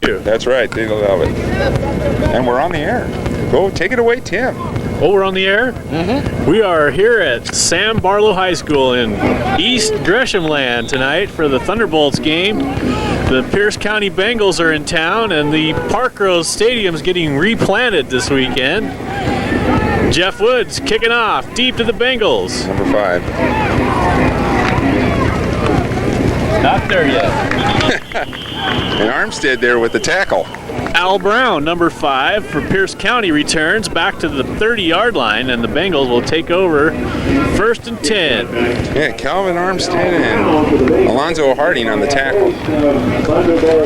too. That's right. They love it. And we're on the air. Go, take it away, Tim. Oh, we're on the air? Mm-hmm. We are here at Sam Barlow High School in East Greshamland tonight for the Thunderbolts game. The Pierce County Bengals are in town, and the Park Rose Stadium's getting replanted this weekend. Jeff Woods kicking off, deep to the Bengals. Number 5. Not there yet. And Armstead there with the tackle. Al Brown, number 5 for Pierce County, returns back to the 30-yard line, and the Bengals will take over 1st and 10. Yeah, Calvin Armstead and Alonzo Harding on the tackle.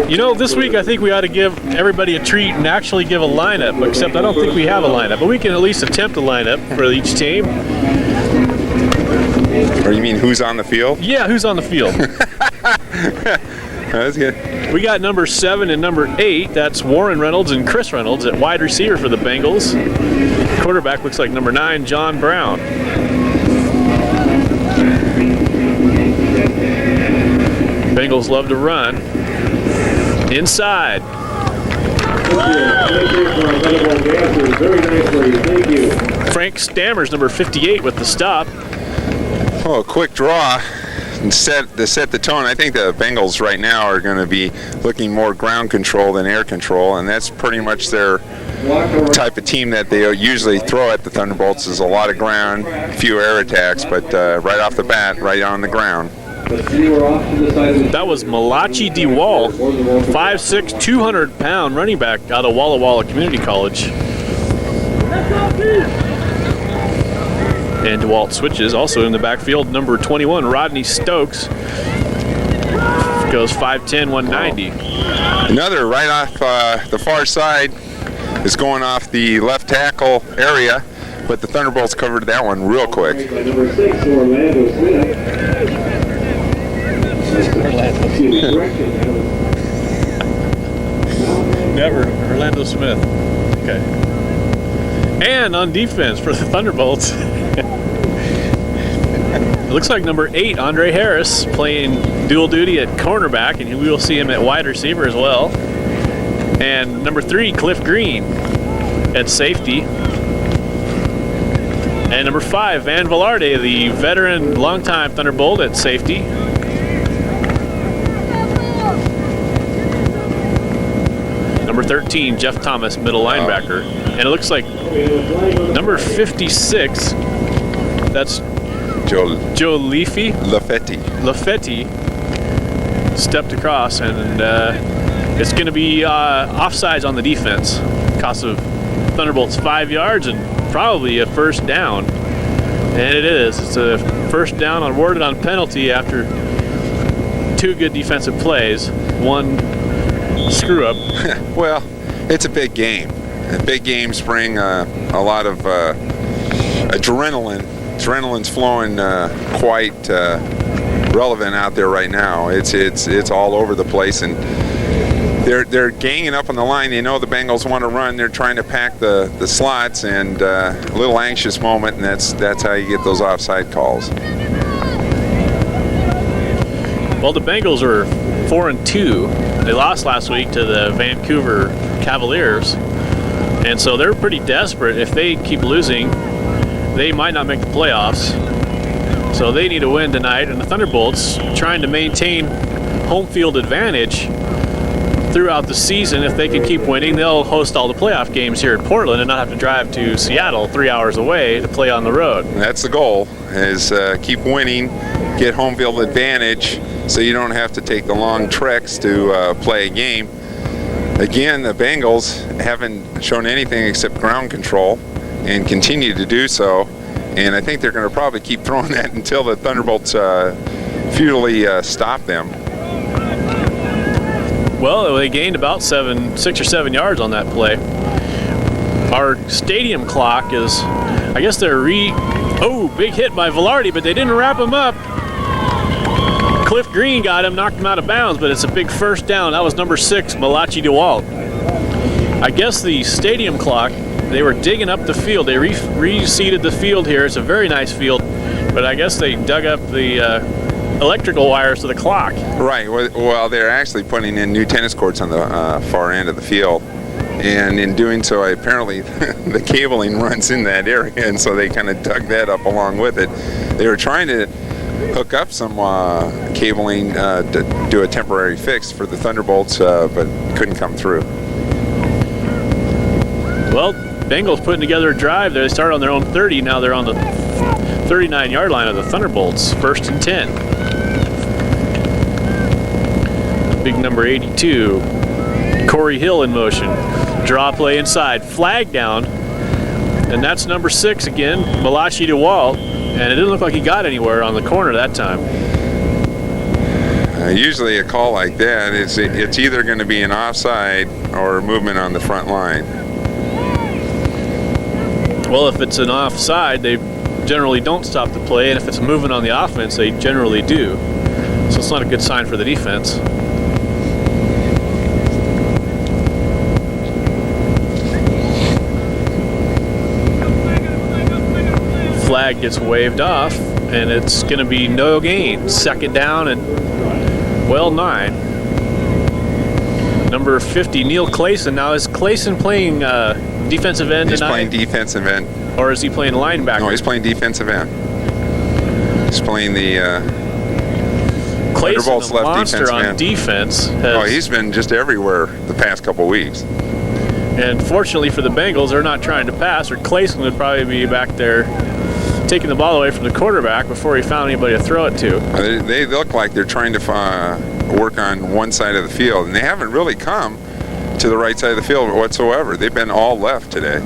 You know, this week I think we ought to give everybody a treat and actually give a lineup, except I don't think we have a lineup, but we can at least attempt a lineup for each team. Or you mean who's on the field? Yeah, who's on the field? That's good. We got number 7 and number 8. That's Warren Reynolds and Chris Reynolds at wide receiver for the Bengals. Quarterback looks like number 9, John Brown. Bengals love to run. Inside. Frank Stammers, number 58, with the stop. Oh, a quick draw. And to set the tone, I think the Bengals right now are going to be looking more ground control than air control, and that's pretty much their type of team that they usually throw at the Thunderbolts is a lot of ground, few air attacks, but right off the bat, right on the ground. That was Malachi DeWall, 5'6", 200-pound running back out of Walla Walla Community College. And DeWalt switches. Also in the backfield, number 21, Rodney Stokes. Goes 5'10", 190. Another right off the far side is going off the left tackle area, but the Thunderbolts covered that one real quick. Number 6, Orlando Smith. Never. Orlando Smith. Okay. And on defense for the Thunderbolts, it looks like number 8, Andre Harris, playing dual duty at cornerback, and we will see him at wide receiver as well. And number 3, Cliff Green at safety. And number 5, Van Velarde, the veteran, longtime Thunderbolt at safety. Number 13, Jeff Thomas, middle linebacker. And it looks like number 56, that's Joe Lafetti stepped across, and it's going to be offsides on the defense. Cost of Thunderbolts 5 yards and probably a first down. And it is. It's a first down awarded on penalty after 2 good defensive plays, 1 screw up. Well, it's a big game. A big games bring a lot of adrenaline. Adrenaline's flowing quite relevant out there right now. It's all over the place, and they're ganging up on the line. They know the Bengals want to run. They're trying to pack the slots, and a little anxious moment, and that's how you get those offside calls. Well, the Bengals are 4-2. They lost last week to the Vancouver Cavaliers, and so they're pretty desperate. If they keep losing, they might not make the playoffs. So they need a win tonight, and the Thunderbolts trying to maintain home field advantage throughout the season. If they can keep winning, they'll host all the playoff games here in Portland and not have to drive to Seattle 3 hours away to play on the road. That's the goal, is keep winning, get home field advantage, so you don't have to take the long treks to play a game. Again, the Bengals haven't shown anything except ground control and continue to do so, and I think they're going to probably keep throwing that until the Thunderbolts futilely stop them. Well, they gained about 6 or 7 yards on that play. Our stadium clock is, I guess they're big hit by Velarde, but they didn't wrap him up. Cliff Green got him, knocked him out of bounds, but it's a big first down. That was number 6, Malachi DeWalt. I guess the stadium clock, they were digging up the field. They reseeded the field here. It's a very nice field, but I guess they dug up the electrical wires to the clock. Right. Well, they're actually putting in new tennis courts on the far end of the field. And in doing so, apparently the cabling runs in that area, and so they kind of dug that up along with it. They were trying to hook up some cabling to do a temporary fix for the Thunderbolts, but couldn't come through. Well, Bengals putting together a drive. They started on their own 30. Now they're on the 39-yard line of the Thunderbolts. 1st and 10. Big number 82, Corey Hill in motion. Draw play inside, flag down, and that's number 6 again, Malachi DeWalt, and it didn't look like he got anywhere on the corner that time. Usually a call like that, it's either going to be an offside or movement on the front line. Well, if it's an offside, they generally don't stop the play, and if it's a movement on the offense, they generally do. So it's not a good sign for the defense. Flag gets waved off, and it's going to be no gain. 2nd down and, well, 9. Number 50, Neil Clayson. Now, is Clayson playing defensive end tonight? He's playing defensive end. Or is he playing linebacker? No, he's playing defensive end. He's playing the Clayson, Thunderbolts a left monster defensive on end. Defense. He's been just everywhere the past couple weeks. And fortunately for the Bengals, they're not trying to pass, or Clayson would probably be back there taking the ball away from the quarterback before he found anybody to throw it to. They look like they're trying to work on one side of the field, and they haven't really come to the right side of the field whatsoever. They've been all left today.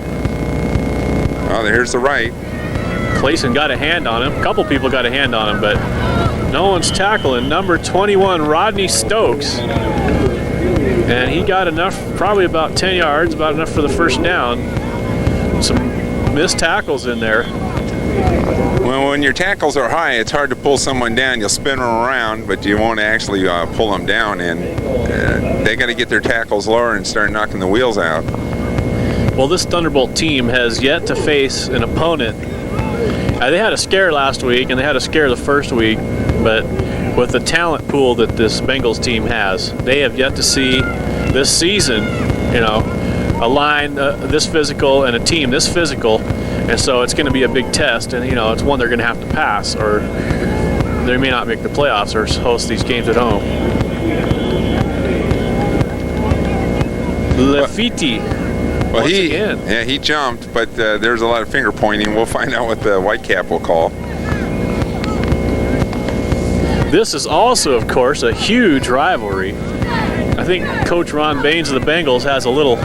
Oh, here's the right. Clayson got a hand on him. A couple people got a hand on him, but no one's tackling. Number 21, Rodney Stokes. And he got enough, probably about 10 yards, about enough for the 1st down. Some missed tackles in there. Well, when your tackles are high, it's hard to pull someone down. You'll spin them around, but you won't actually pull them down. And they got to get their tackles lower and start knocking the wheels out. Well, this Thunderbolt team has yet to face an opponent. They had a scare last week, and they had a scare the first week, but with the talent pool that this Bengals team has, they have yet to see this season, a line this physical and a team this physical. And so it's going to be a big test, and it's one they're going to have to pass, or they may not make the playoffs or host these games at home. Lafiti. Well, again. he jumped, but there's a lot of finger pointing. We'll find out what the Whitecap will call. This is also, of course, a huge rivalry. I think Coach Ron Baines of the Bengals has a little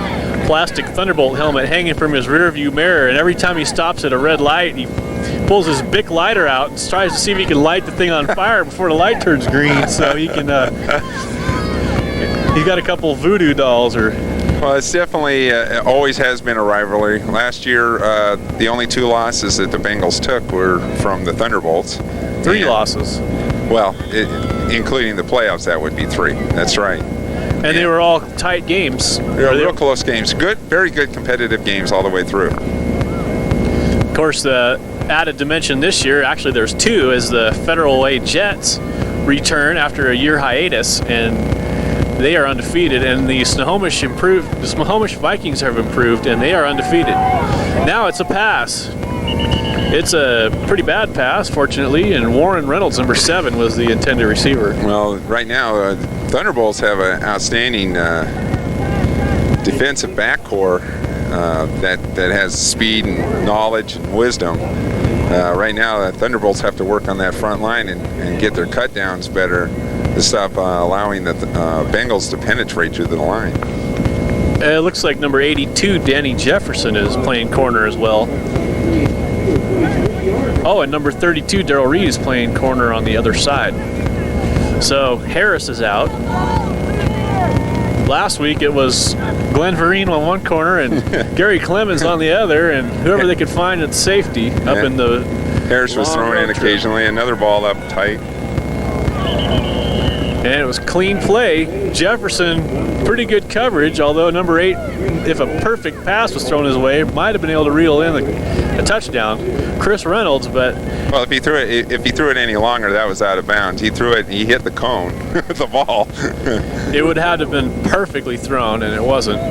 plastic Thunderbolt helmet hanging from his rearview mirror, and every time he stops at a red light, he pulls his Bic lighter out and tries to see if he can light the thing on fire before the light turns green, so he can. He's got a couple voodoo dolls, or. Well, it's definitely always has been a rivalry. Last year, the only 2 losses that the Bengals took were from the Thunderbolts. 3 losses. Well, including the playoffs, that would be 3. That's right. And they were all tight games. They were real close games. Good, very good competitive games all the way through. Of course, the added dimension this year, actually there's 2, is the Federal Way Jets return after a year hiatus, and they are undefeated, and the Snohomish Vikings have improved, and they are undefeated. Now it's a pass. It's a pretty bad pass, fortunately, and Warren Reynolds, number 7, was the intended receiver. Well, right now, Thunderbolts have an outstanding defensive backcourt that has speed and knowledge and wisdom. Right now, Thunderbolts have to work on that front line and get their cut downs better to stop allowing the Bengals to penetrate through the line. It looks like number 82, Danny Jefferson, is playing corner as well. Oh, and number 32, Darrell Reed, is playing corner on the other side. So Harris is out. Last week it was Glenn Vereen on one corner and Gary Clemens on the other, and whoever they could find at safety up in the Harris was thrown in occasionally. Another ball up tight. And it was clean play. Jefferson, pretty good coverage, although number 8, if a perfect pass was thrown his way, might have been able to reel in a touchdown. Chris Reynolds, but well, if he threw it any longer, that was out of bounds. He threw it, he hit the cone with the ball. it would have to have been perfectly thrown, and it wasn't,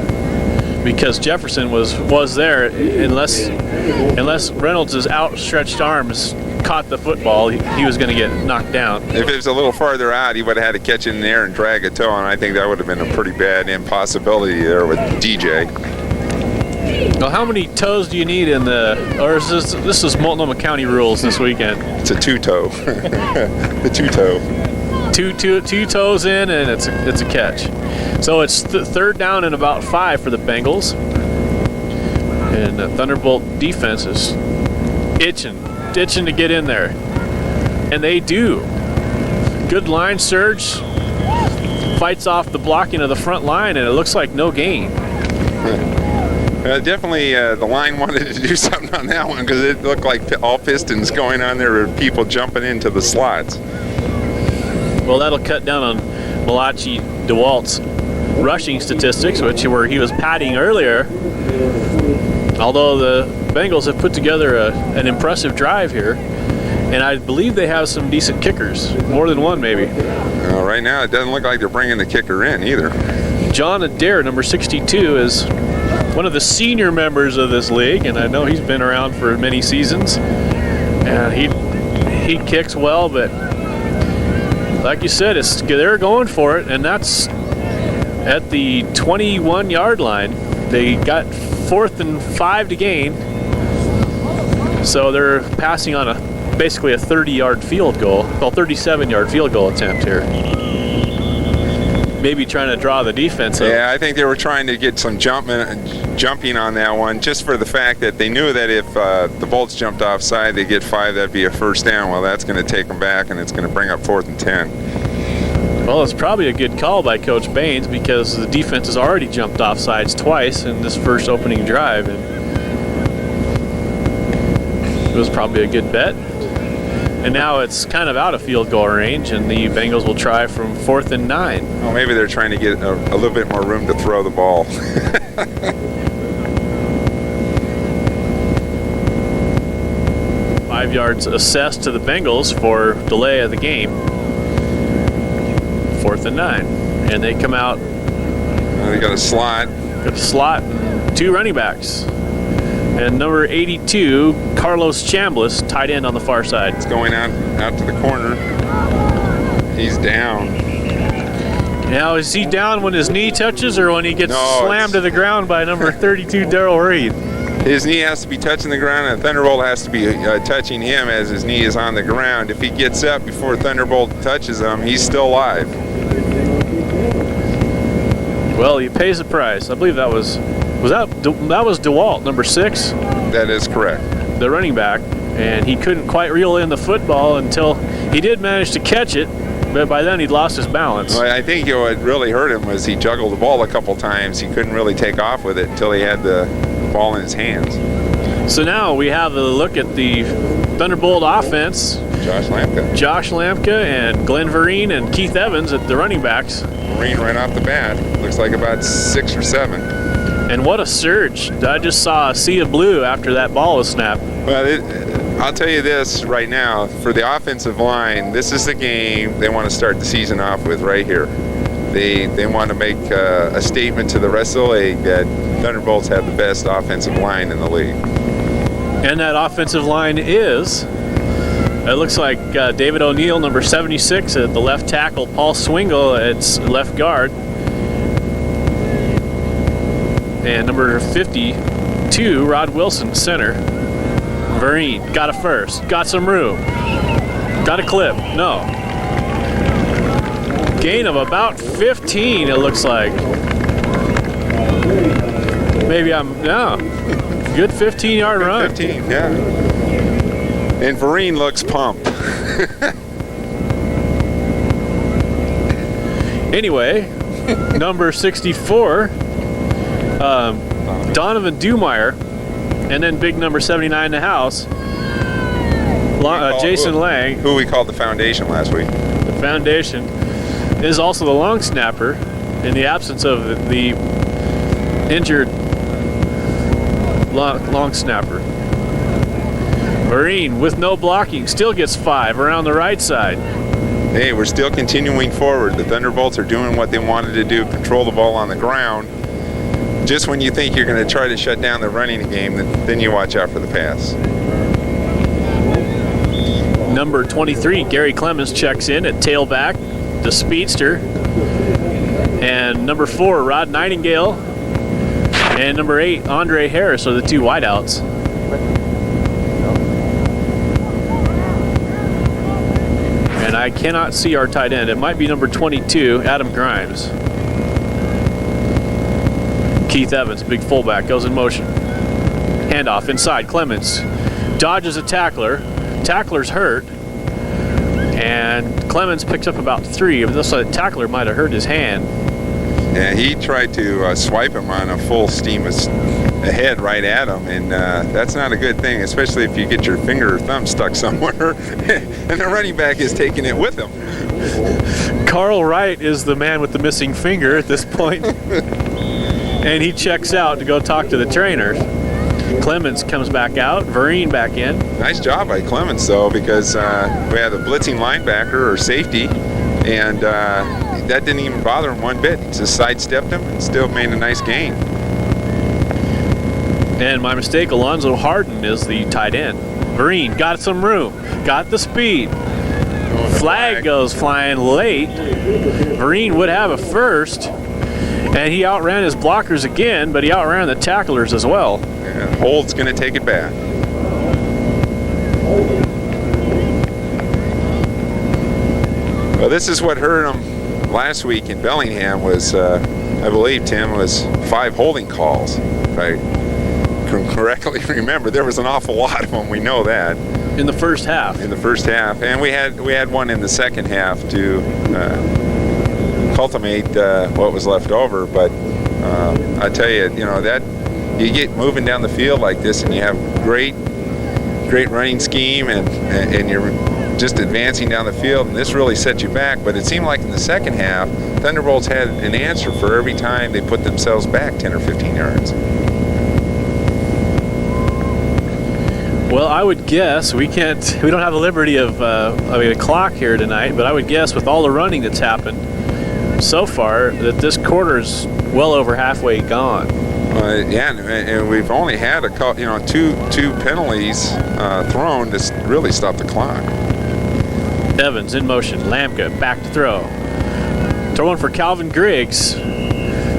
because Jefferson was there. Unless Reynolds' outstretched arms caught the football, he was going to get knocked down. If it was a little farther out, he would have had to catch it in the air and drag a toe, and I think that would have been a pretty bad impossibility there with DJ. Well, how many toes do you need in or is this is Multnomah County rules this weekend? It's a 2-toe. The 2-toe. Two toes in, and it's a catch. So it's third down and about 5 for the Bengals. And the Thunderbolt defense is itching to get in there. And they do. Good line surge. Fights off the blocking of the front line, and it looks like no gain. Definitely the line wanted to do something on that one, because it looked like all pistons going on there with people jumping into the slots. Well, that'll cut down on Malachi DeWalt's rushing statistics, where he was padding earlier. Although the Bengals have put together an impressive drive here, and I believe they have some decent kickers, more than one maybe. Right now, it doesn't look like they're bringing the kicker in either. John Adair, number 62, is one of the senior members of this league, and I know he's been around for many seasons. And he kicks well, but like you said, they're going for it, and that's at the 21-yard line. They got 4th and 5 to gain, so they're passing on basically a 30-yard field goal, well, 37-yard field goal attempt here. Maybe trying to draw the defense up. Yeah, I think they were trying to get some jumping on that one, just for the fact that they knew that if the Bolts jumped offside, they get 5, that'd be a first down. Well, that's going to take them back, and it's going to bring up 4th and 10. Well, it's probably a good call by Coach Baines, because the defense has already jumped offsides twice in this first opening drive, and it was probably a good bet. And now it's kind of out of field goal range, and the Bengals will try from 4th and 9. Well, maybe they're trying to get a little bit more room to throw the ball. 5 yards assessed to the Bengals for delay of the game. 4th and 9. And they come out. They got a slot. Got a slot and 2 running backs. And number 82, Carlos Chambliss, tight end on the far side. It's going out to the corner. He's down. Now, is he down when his knee touches, or when he gets slammed to the ground by number 32, Darrell Reed? His knee has to be touching the ground, and Thunderbolt has to be touching him as his knee is on the ground. If he gets up before Thunderbolt touches him, he's still alive. Well, he pays the price. I believe that was DeWalt, number 6. That is correct. The running back, and he couldn't quite reel in the football until he did manage to catch it, but by then he'd lost his balance. Well, I think what really hurt him was he juggled the ball a couple times. He couldn't really take off with it until he had the ball in his hands. So now we have a look at the Thunderbolt offense. Josh Lampka and Glenn Vereen and Keith Evans at the running backs. Vereen right off the bat. Looks like about 6 or 7. And what a surge. I just saw a sea of blue after that ball was snapped. Well, I'll tell you this right now. For the offensive line, this is the game they want to start the season off with right here. They want to make a statement to the rest of the league that Thunderbolts have the best offensive line in the league. And that offensive line is, it looks like David O'Neill, number 76 at the left tackle, Paul Swingle at left guard, and number 52, Rod Wilson, center. Vereen got a first, got some room, got a clip, no. Gain of about 15, it looks like. Maybe good 15-yard run. 15, yeah. And Vereen looks pumped. Anyway, number 64, Donovan Dumeyer, and then big number 79 in the house, Jason Lang. Who we called the Foundation last week. The Foundation. is also the long snapper in the absence of the injured long snapper. Marine with no blocking still gets 5 around the right side. Hey, we're still continuing forward. The Thunderbolts are doing what they wanted to do, control the ball on the ground. Just when you think you're going to try to shut down the running game, then you watch out for the pass. Number 23, Gary Clemens, checks in at tailback, the speedster. And number 4, Rod Nightingale. And number 8, Andre Harris are the 2 wideouts. And I cannot see our tight end. It might be number 22, Adam Grimes. Keith Evans, big fullback, goes in motion. Handoff inside, Clemens dodges a tackler. Tackler's hurt. And Clemens picks up about 3. It looks like the tackler might have hurt his hand. Yeah, he tried to swipe him on a full steam ahead right at him, and that's not a good thing, especially if you get your finger or thumb stuck somewhere and the running back is taking it with him. Carl Wright is the man with the missing finger at this point. And he checks out to go talk to the trainers. Clemens comes back out, Vereen back in. Nice job by Clemens, though, because we had a blitzing linebacker or safety, and that didn't even bother him one bit. He just sidestepped him and still made a nice gain. And my mistake, Alonzo Harden is the tight end. Vereen got some room, got the speed. Flag goes flying late. Vereen would have a first, and he outran his blockers again, but he outran the tacklers as well. Yeah, Hold's going to take it back. Well, this is what hurt him last week in Bellingham was, I believe, Tim, was 5 holding calls. If I can correctly remember, there was an awful lot of them. We know that. In the first half. In the first half, and we had one in the second half to cultivate what was left over. But I tell you, that you get moving down the field like this, and you have great running scheme, and you're just advancing down the field, and this really set you back. But it seemed like in the second half, Thunderbolts had an answer for every time they put themselves back 10 or 15 yards. Well, I would guess we don't have the liberty of a clock here tonight, but I would guess with all the running that's happened so far that this quarter is well over halfway gone. Yeah, and we've only had two penalties thrown to really stop the clock. Evans in motion. Lamka back to throw. Throwing for Calvin Griggs,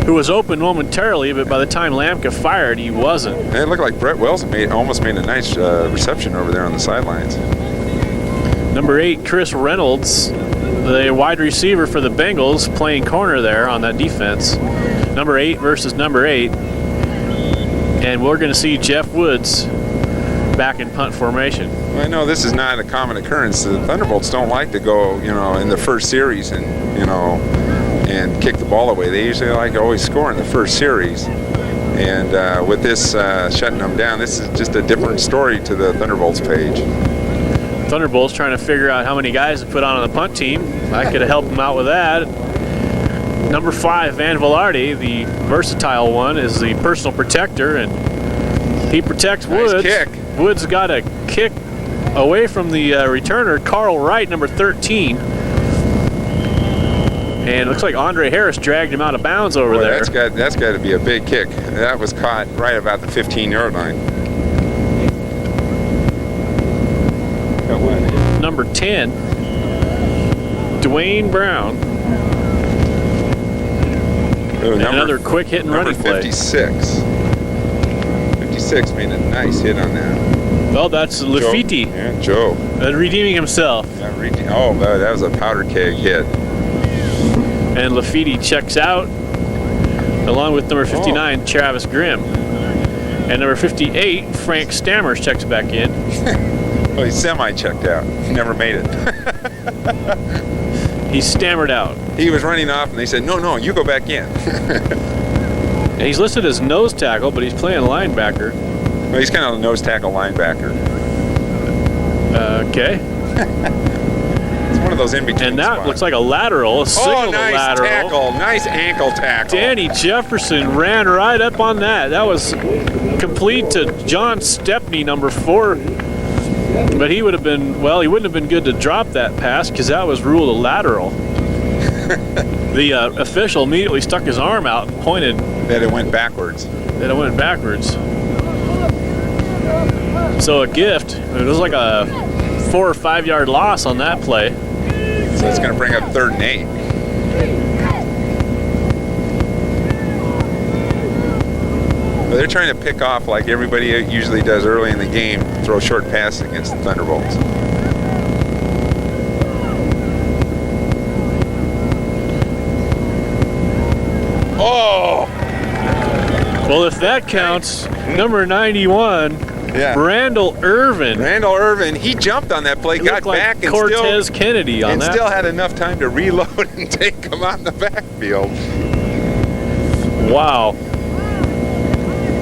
who was open momentarily, but by the time Lamka fired, he wasn't. It looked like Brett Wells almost made a nice reception over there on the sidelines. Number 8, Chris Reynolds, the wide receiver for the Bengals, playing corner there on that defense. Number 8 versus number 8. And we're going to see Jeff Woods back in punt formation. Well, I know this is not a common occurrence. The Thunderbolts don't like to go, in the first series and kick the ball away. They usually like to always score in the first series. And with this shutting them down, this is just a different story to the Thunderbolts page. Thunderbolts trying to figure out how many guys to put on the punt team. I could have helped them out with that. Number 5, Van Velarde, the versatile one, is the personal protector, and he protects Woods. Nice kick. Woods got a kick away from the returner, Carl Wright, number 13. And it looks like Andre Harris dragged him out of bounds over there. That's got to be a big kick. That was caught right about the 15-yard line. Number 10, Dwayne Brown. Ooh, another quick hit and running play. 56 made a nice hit on that. Well, that's Lafitte. Yeah, Joe. Redeeming himself. Yeah, that was a powder keg hit. And Lafitte checks out, along with number 59, Travis Grimm. And number 58, Frank Stammers, checks back in. Well, he semi-checked out. He never made it. He stammered out. He was running off, and they said, no, you go back in. And he's listed as nose tackle, but he's playing linebacker. Well, he's kind of a nose tackle linebacker. Okay. It's one of those in-between And that spots. looks like a lateral, a signal nice lateral. tackle. Nice ankle tackle. Danny Jefferson ran right up on that. That was complete to John Stepney, number 4. But he would have been, well, he wouldn't have been good to drop that pass because that was ruled a lateral. The official immediately stuck his arm out and pointed that it went backwards. So a gift. It was like a 4 or 5 yard loss on that play. So it's going to bring up 3rd and 8. But they're trying to pick off like everybody usually does early in the game, throw short passes against the Thunderbolts. Oh! Well, if that counts, number 91, Yeah. Randall Irvin. He jumped on that play, It got looked like back, and Cortez Kennedy on and that. still had enough time to reload and take him out in the backfield. Wow.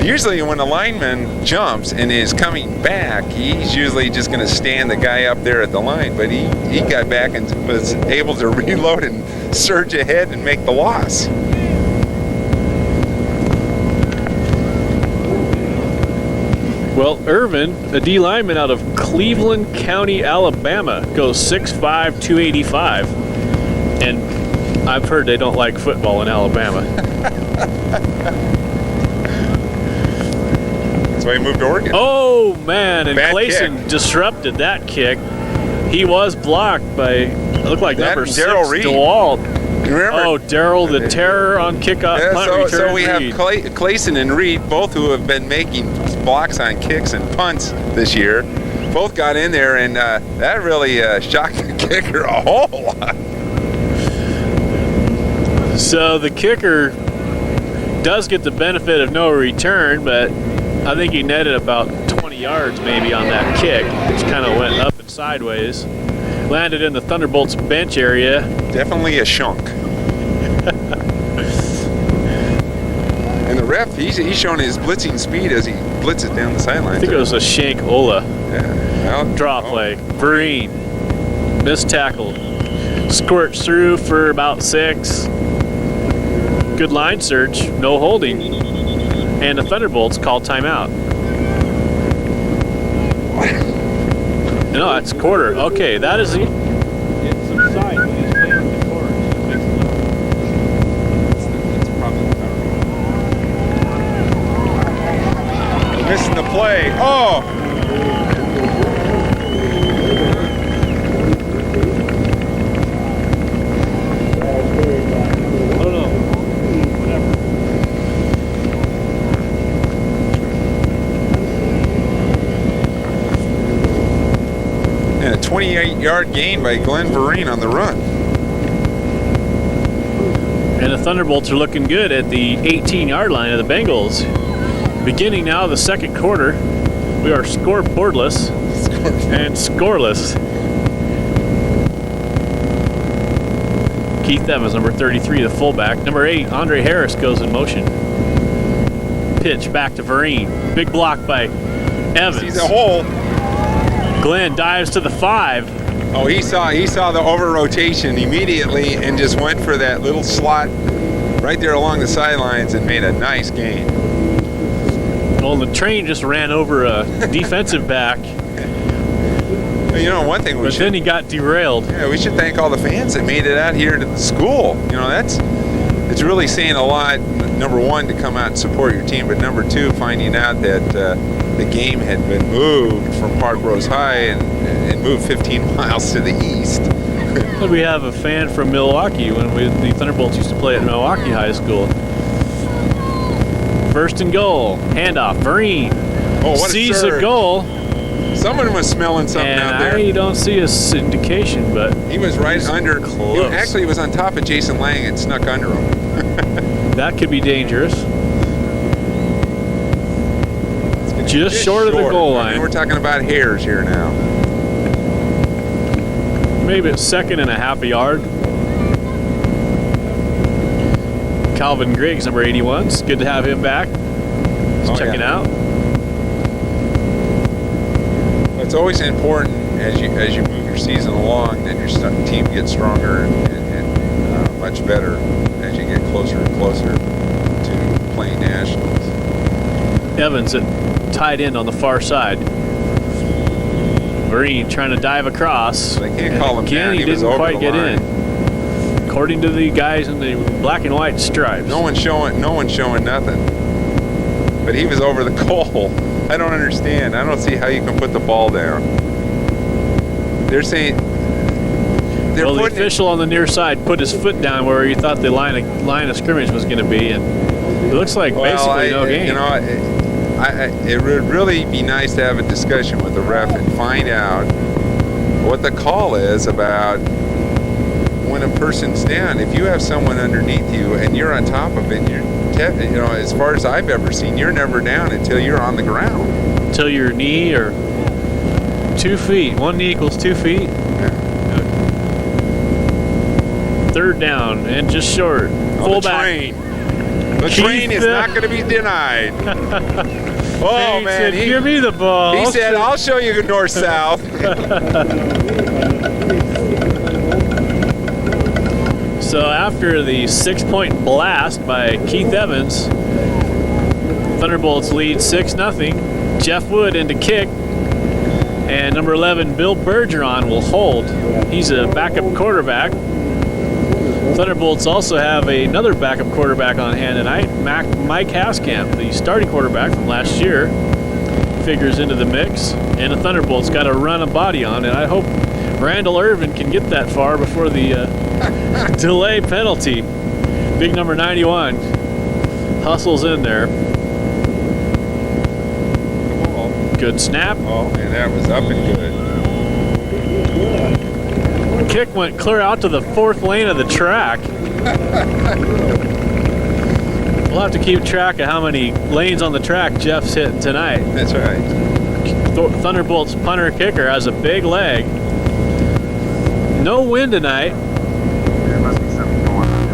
Usually when a lineman jumps and is coming back, he's usually just going to stand the guy up there at the line. But he got back and was able to reload and surge ahead and make the loss. Well, Irvin, a D lineman out of Cleveland County, Alabama, goes 6'5", 285. And I've heard they don't like football in Alabama. That's why he moved to Oregon. Oh, man. And Bad Clayson kick. disrupted that kick. He was blocked by, it looked like That number and 6, Darryl Reed. DeWalt. Remember? Oh, Darryl the Terror on kickoff, Yeah, punt return. so we have Reed. Clayson and Reed, both who have been making blocks on kicks and punts this year. Both got in there, and that really shocked the kicker a whole lot. So the kicker does get the benefit of no return, but I think he netted about 20 yards maybe on that kick, which kind of went up and sideways. Landed in the Thunderbolts bench area. Definitely a shunk. And the ref, he's showing his blitzing speed as he blitzes down the sideline. I think it was a Shank Ola. Yeah. Well, Draw play. Vereen. Missed tackle. Squirts through for about 6. Good line search. No holding. And the Thunderbolts call timeout. No, that's quarter. Okay, that is the. It's subside when he's playing with the quarter. It's probably missing the play. Oh! I don't know. Whatever. And a 28-yard gain by Glenn Vereen on the run. And the Thunderbolts are looking good at the 18-yard line of the Bengals. Beginning now the second quarter, we are scoreboardless and scoreless. Keith Evans, number 33, the fullback. Number 8, Andre Harris goes in motion. Pitch back to Vereen. Big block by Evans. He's a hole. Glenn dives to the 5. Oh, he saw the over rotation immediately and just went for that little slot right there along the sidelines and made a nice gain. Well, the train just ran over a defensive back, But you know, one thing but then he got derailed. yeah, we should thank all the fans that made it out here to the school. You know, it's really saying a lot. Number one, to come out and support your team, but number two, finding out that the game had been moved from Park Rose High and moved 15 miles to the east. We have a fan from Milwaukee when the Thunderbolts used to play at Milwaukee High School. First and goal, handoff, Vereen Oh, what sees a a surge. goal, Someone was smelling something and out there. I don't see a indication, but He was right under. close. Actually, he was on top of Jason Lang and snuck under him. that could be dangerous. Just short of the goal I mean, line. we're talking about hairs here now. Maybe it's 2nd and a half a yard. Calvin Griggs, number 81. It's good to have him back. Just checking out. It's always important as you move your your season along, then your team gets stronger and much better as you get closer and closer to playing nationals. Evans at tight end on the far side. Green trying to dive across. They can't call him down. He was didn't over quite the get line. in. According to the guys in the black and white stripes. No one's showing nothing. But he was over the goal. I don't understand. I don't see how you can put the ball down. They're saying the official on the near side put his foot down where he thought the line of scrimmage was going to be, and it looks like basically no game. You know, it would really be nice to have a discussion with the ref and find out what the call is about when a person's down. If you have someone underneath you and you're on top of it, as far as I've ever seen, you're never down until you're on the ground. Until your knee or 2 feet. 1 knee equals 2 feet. Yeah. Third down and just short. Fullback. The train is not going to be denied. Oh, man. Give me the ball. He said, I'll show you north-south. So after the 6-point blast by Keith Evans, Thunderbolts lead 6-0. Jeff Wood into kick. And number 11, Bill Bergeron, will hold. He's a backup quarterback. Thunderbolts also have another backup quarterback on hand tonight, Mike Haskamp, the starting quarterback from last year, figures into the mix. And the Thunderbolts got to run a body on, and I hope Randall Irvin can get that far before the delay penalty. Big number 91 hustles in there. Good snap. Oh, man, that was up and good. Kick went clear out to the 4th lane of the track. We'll have to keep track of how many lanes on the track Jeff's hitting tonight. That's right. Thunderbolts punter kicker has a big leg. No wind tonight. There must be something going on.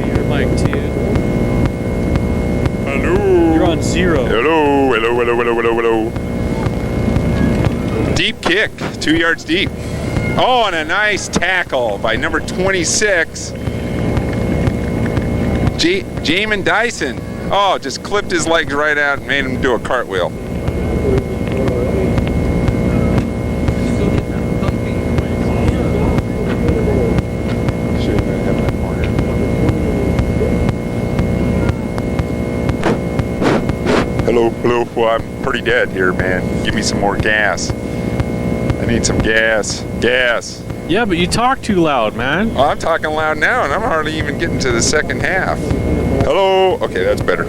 You're mic 2. Hello. You're on 0. Hello. Deep kick, 2 yards deep. Oh, and a nice tackle by number 26, Jamin Dyson. Oh, just clipped his legs right out and made him do a cartwheel. Hello. Well, I'm pretty dead here, man. Give me some more gas. I need some gas. Yeah, but you talk too loud, man. Oh, I'm talking loud now, and I'm hardly even getting to the second half. Hello. Okay, that's better.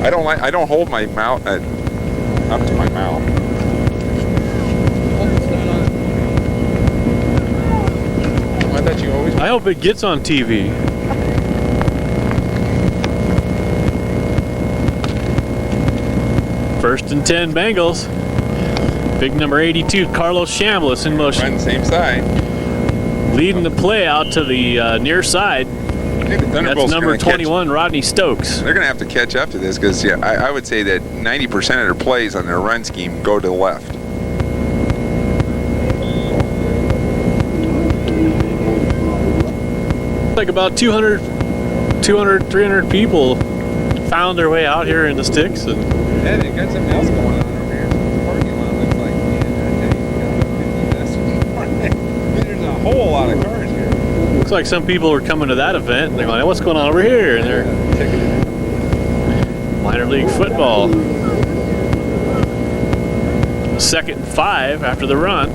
I don't hold my mouth up to my mouth. I thought you always. I hope it gets on TV. First and 10 Bengals. Big number 82, Carlos Chambliss in motion. Run same side. Leading the play out to the near side. That's number 21, Rodney Stokes. They're going to have to catch up to this because I would say that 90% of their plays on their run scheme go to the left. Like about 200, 300 people found their way out here in the sticks. And yeah, they got something else going on over here. The parking lot looks like, there's a whole lot of cars here. Looks like some people are coming to that event and they're going, hey, what's going on over here? And they're minor league football. 2nd and 5 after the run.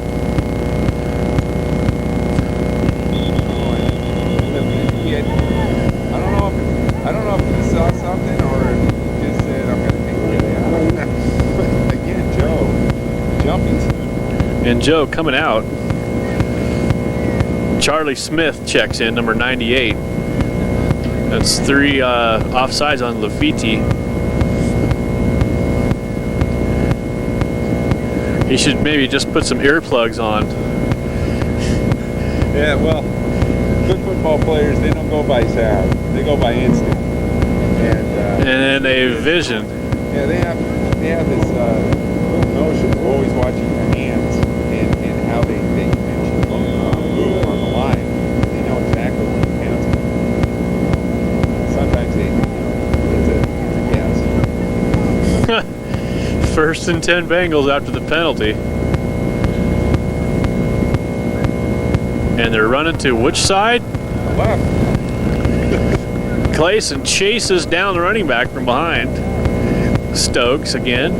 I don't know if he saw something or if he just said, I'm going to take it out. Again, Joe, jumping. And Joe coming out. Charlie Smith checks in, number 98. That's 3 offsides on Lafiti. He should maybe just put some earplugs on. Yeah, well, good football players, they don't go by sound. They go by instinct. And then they vision. Yeah, they have this notion of always watching your hands and how they move on the line. They know exactly what the hands are. Sometimes it's a guess. 1st and 10 Bengals after the penalty. And they're running to which side? Left. Clayson chases down the running back from behind. Stokes again.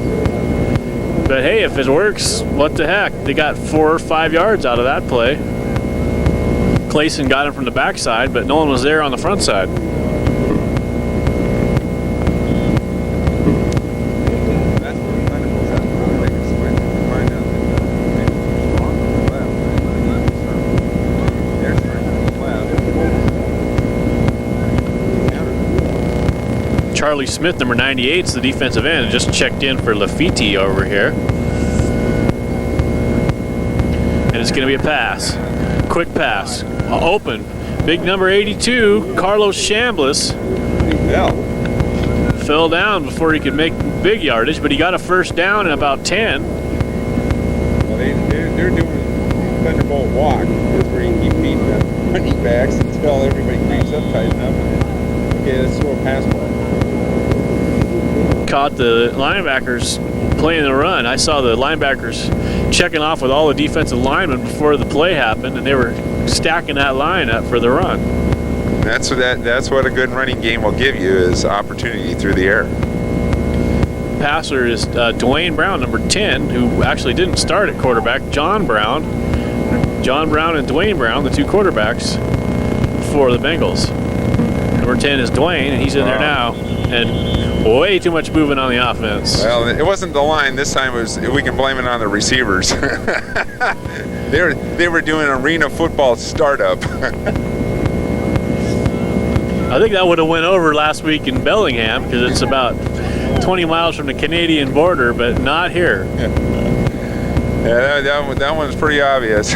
But hey, if it works, what the heck? They got 4 or 5 yards out of that play. Clayson got him from the backside, but no one was there on the front side. That's where the Thunderbolts have to really make a switch and find out that maybe it's wrong on the left. They're starting on the left. Charlie Smith, number 98, is the defensive end, just checked in for Lafitte over here. And it's going to be a pass. Quick pass. Open. Big number 82, Carlos Chambliss. He fell. Fell down before he could make big yardage, but he got a first down in about 10. Well, they're doing Thunderbolt walk. That's where you keep beating the running backs until everybody creeps up tight enough. Okay, let's throw a pass ball. Caught the linebackers playing the run. I saw the linebackers checking off with all the defensive linemen before the play happened, and they were stacking that line up for the run. That's what a good running game will give you, is opportunity through the air. Passer is Dwayne Brown, number 10, who actually didn't start at quarterback. John Brown and Dwayne Brown, the 2 quarterbacks for the Bengals. Number 10 is Dwayne, and he's in there now. And way too much movement on the offense. Well, it wasn't the line this time. We can blame it on the receivers. they were doing arena football startup. I think that would have went over last week in Bellingham because it's about 20 miles from the Canadian border, but not here. Yeah, that one's pretty obvious.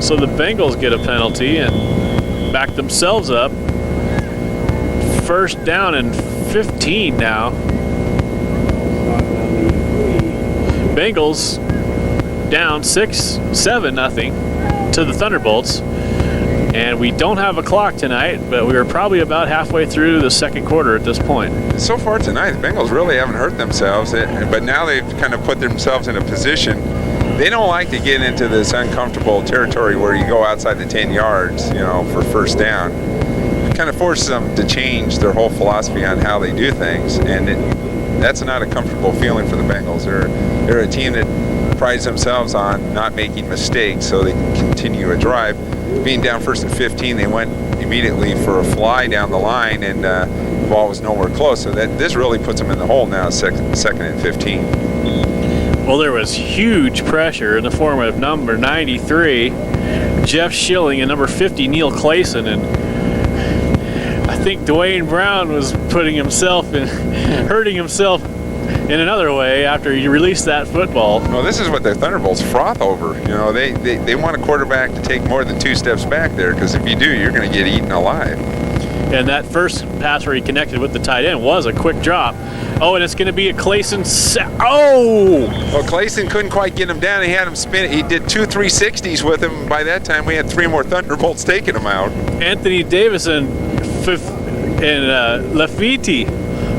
So the Bengals get a penalty and back themselves up. First down and 15 now. Bengals down 6-7-0 to the Thunderbolts. And we don't have a clock tonight, but we are probably about halfway through the second quarter at this point. So far tonight, the Bengals really haven't hurt themselves, but now they've kind of put themselves in a position. They don't like to get into this uncomfortable territory where you go outside the 10 yards, for first down. It kind of forces them to change their whole philosophy on how they do things, and that's not a comfortable feeling for the Bengals. They're a team that prides themselves on not making mistakes so they can continue a drive. Being down 1st and 15, they went immediately for a fly down the line, and the ball was nowhere close. So this really puts them in the hole now, second and 15. Well, there was huge pressure in the form of number 93, Jeff Schilling, and number 50, Neil Clayson. And I think Dwayne Brown was hurting himself in another way after he released that football. Well, this is what the Thunderbolts froth over. They want a quarterback to take more than 2 steps back there, because if you do, you're going to get eaten alive. And that first pass where he connected with the tight end was a quick drop. Oh, and it's going to be a Clayson. Well, Clayson couldn't quite get him down. He had him spin. He did 2 360s with him. By that time, we had 3 more Thunderbolts taking him out. Anthony Davison and Lafitte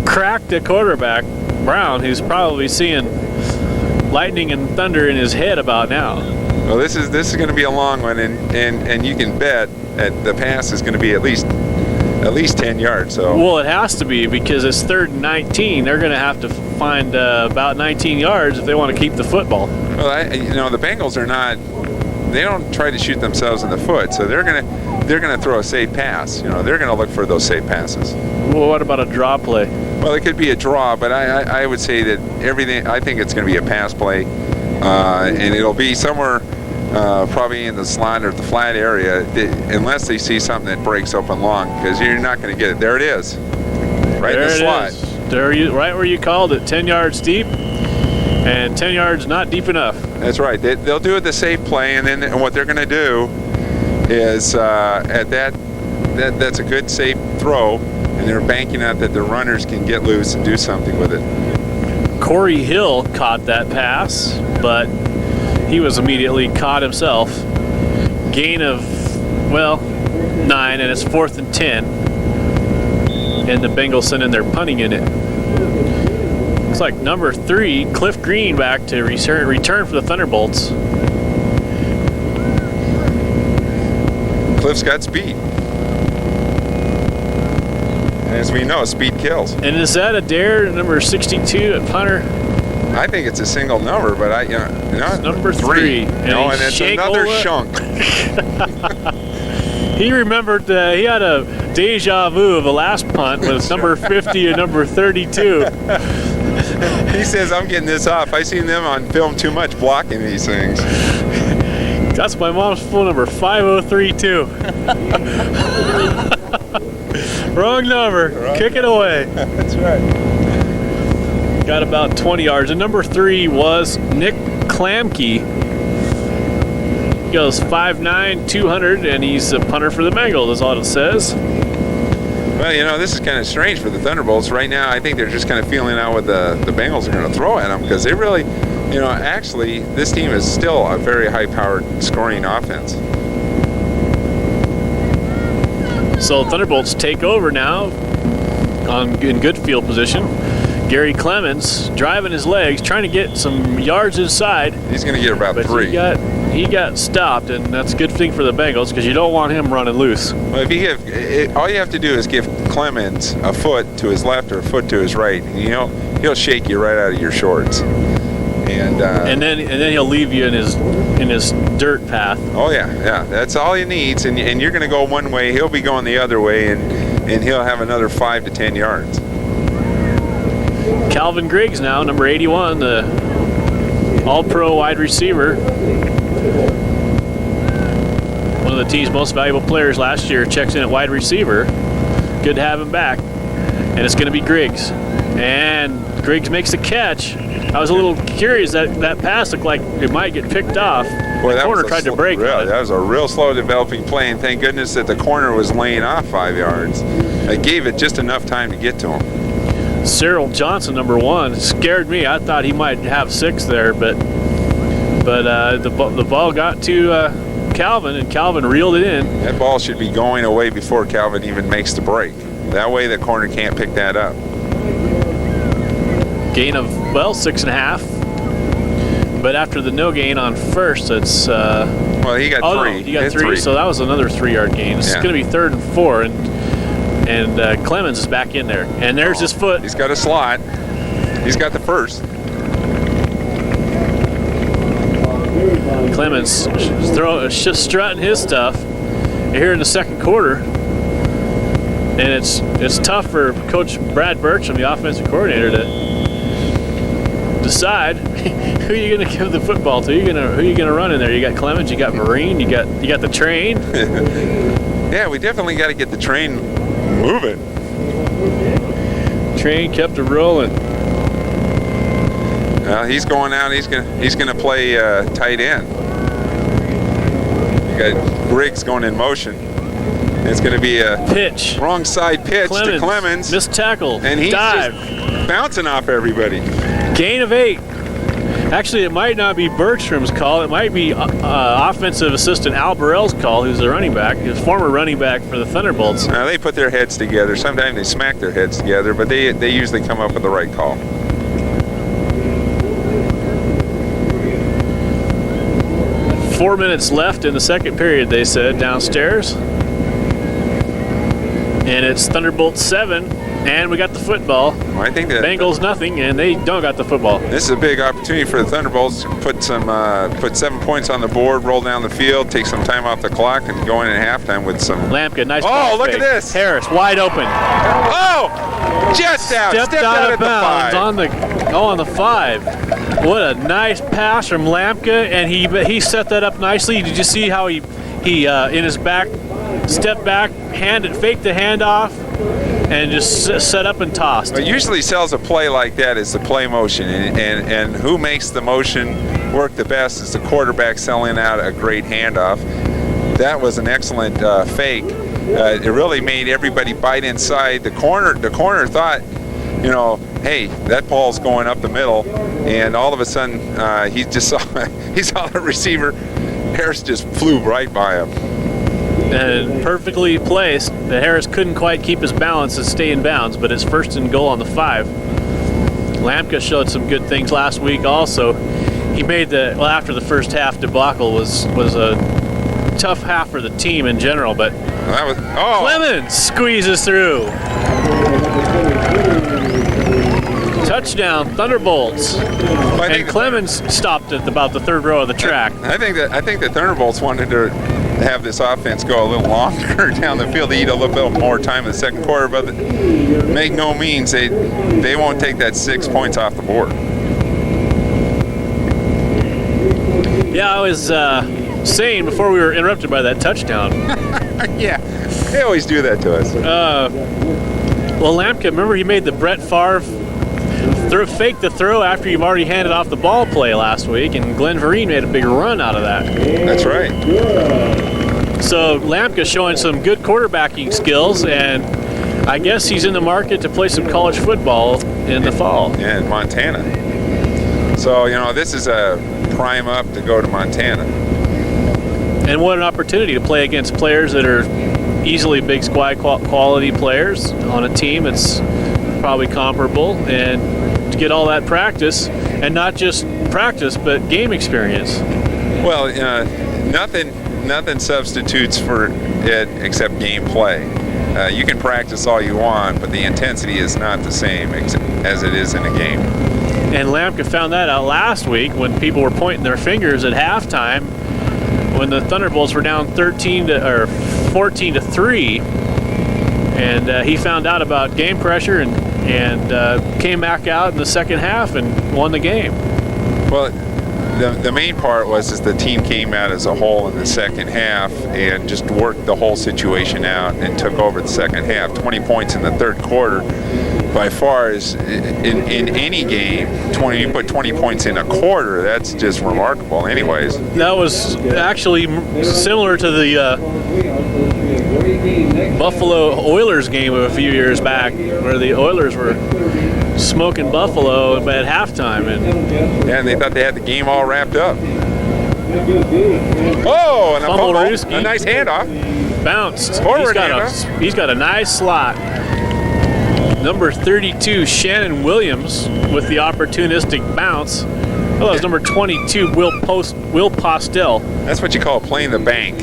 cracked the quarterback, Brown, who's probably seeing lightning and thunder in his head about now. Well, this is going to be a long one, and you can bet that the pass is going to be at least 10 yards. So. Well, it has to be, because it's 3rd and 19. They're going to have to find about 19 yards if they want to keep the football. Well, the Bengals are not. They don't try to shoot themselves in the foot, so they're going to throw a safe pass. They're going to look for those safe passes. Well, what about a draw play? Well, it could be a draw, but I would say that everything. I think it's going to be a pass play, and it'll be somewhere. Probably in the slot or the flat area, unless they see something that breaks open long, because you're not going to get it. There it is, right in the slot. Right where you called it, 10 yards deep, and 10 yards not deep enough. That's right. They'll do the safe play, and then what they're going to do is at that's a good safe throw, and they're banking out that the runners can get loose and do something with it. Corey Hill caught that pass, but he was immediately caught himself. Gain of, 9, and it's 4th and 10. And the Bengals send in their punting unit. Looks like number 3, Cliff Green, back to return for the Thunderbolts. Cliff's got speed. As we know, speed kills. And is that Adair, number 62 at punter? I think it's a single number, but It's number 3. And it's another shunk. He remembered he had a deja vu of the last punt with number 50 and number 32. He says, I'm getting this off. I seen them on film too much blocking these things. That's my mom's phone number, 5032. Wrong number. Kick it away. That's right. Got about 20 yards. And number 3 was Nick Klamke. He goes 5'9", 200, and he's a punter for the Bengals, that's all it says. Well, this is kind of strange for the Thunderbolts. Right now, I think they're just kind of feeling out what the Bengals are going to throw at them, because they really, actually, this team is still a very high-powered scoring offense. So Thunderbolts take over now in good field position. Gary Clemens driving his legs, trying to get some yards inside. He's going to get about 3. He got stopped, and that's a good thing for the Bengals because you don't want him running loose. Well, all you have to do is give Clemens a foot to his left or a foot to his right, and he'll shake you right out of your shorts. And then he'll leave you in his dirt path. Oh yeah, that's all he needs, and you're going to go one way, he'll be going the other way, and he'll have another 5 to 10 yards. Calvin Griggs now, number 81, the All-Pro wide receiver. One of the team's most valuable players last year, checks in at wide receiver. Good to have him back. And it's going to be Griggs. And Griggs makes the catch. I was a little curious that pass looked like it might get picked off. Boy, the corner tried to break on it. That was a real slow developing play, and thank goodness that the corner was laying off 5 yards. It gave it just enough time to get to him. Cyril Johnson, number 1, scared me. I thought he might have 6 there, but the ball got to Calvin, and Calvin reeled it in. That ball should be going away before Calvin even makes the break. That way the corner can't pick that up. Gain of, 6.5. But after the no gain on first, it's... well, he got 3. No, he got 3, so that was another 3-yard gain. It's going to be 3rd and 4, and Clemens is back in there. And there's his foot. He's got a slot. He's got the first. Clemens strutting his stuff here in the second quarter. And it's tough for Coach Brad Burcham, the offensive coordinator, to decide who you're going to give the football to. Who you going to run in there? You got Clemens, you got Marine, you got the train. Yeah, we definitely got to get the train moving. Train kept it rolling. He's going out. He's gonna play tight end. You got Griggs going in motion. It's going to be a pitch, wrong side pitch to Clemens. Missed tackle, and he's dive, just bouncing off everybody. Gain of 8. Actually, it might not be Bertram's call. It might be offensive assistant Al Burrell's call, who's the running back, his former running back for the Thunderbolts. Now, they put their heads together. Sometimes they smack their heads together, but they usually come up with the right call. Four minutes left in the second period, they said, downstairs. And it's Thunderbolts 7, and we got the football. Well, I think that Bengals nothing, and they don't got the football. This is a big opportunity for the Thunderbolts to put 7 points on the board, roll down the field, take some time off the clock, and go in at halftime with some. Lampkin, nice. Oh, look at this! Harris, wide open. Oh, just out. Stepped out of bounds on the 5. What a nice pass from Lampkin, and he set that up nicely. Did you see how he in his back, stepped back, faked the handoff, and just set up and tossed. What usually sells a play like that is the play motion, and who makes the motion work the best is the quarterback selling out a great handoff. That was an excellent fake. It really made everybody bite inside. The corner thought, hey, that ball's going up the middle, and all of a sudden he saw the receiver. Harris just flew right by him. And perfectly placed. The Harris couldn't quite keep his balance and stay in bounds, but it's first and goal on the 5. Lampka showed some good things last week also. He made after the first half debacle was a tough half for the team in general, but Clemens squeezes through. Touchdown, Thunderbolts. And Clemens stopped at about the 3rd row of the track. I think the Thunderbolts wanted to have this offense go a little longer down the field to eat a little bit more time in the second quarter, but make no means they won't take that 6 points off the board. Yeah, I was saying before we were interrupted by that touchdown. Yeah, they always do that to us. Well, Lampka, remember he made the Brett Favre fake the throw after you've already handed off the ball play last week, and Glenn Vereen made a big run out of that. That's right. So Lampka showing some good quarterbacking skills, and I guess he's in the market to play some college football in the fall. Yeah, in Montana. So, this is a prime up to go to Montana. And what an opportunity to play against players that are easily big squad quality players on a team that's probably comparable, and to get all that practice, and not just practice, but game experience. Well, nothing substitutes for it except game play. You can practice all you want, but the intensity is not the same as it is in a game. And Lampka found that out last week when people were pointing their fingers at halftime when the Thunderbolts were down 14-3, and he found out about game pressure and came back out in the second half and won the game. Well, the main part was the team came out as a whole in the second half and just worked the whole situation out and took over the second half. 20 points in the third quarter. By far, is in any game, you put 20 points in a quarter, that's just remarkable anyways. That was actually similar to the Buffalo Oilers game of a few years back, where the Oilers were smoking Buffalo at halftime, and they thought they had the game all wrapped up. Oh, and a nice handoff. Bounced. Forward He's got a nice slot. Number 32, Shannon Williams, with the opportunistic bounce. Oh, that was number 22, Will Postel. That's what you call playing the bank.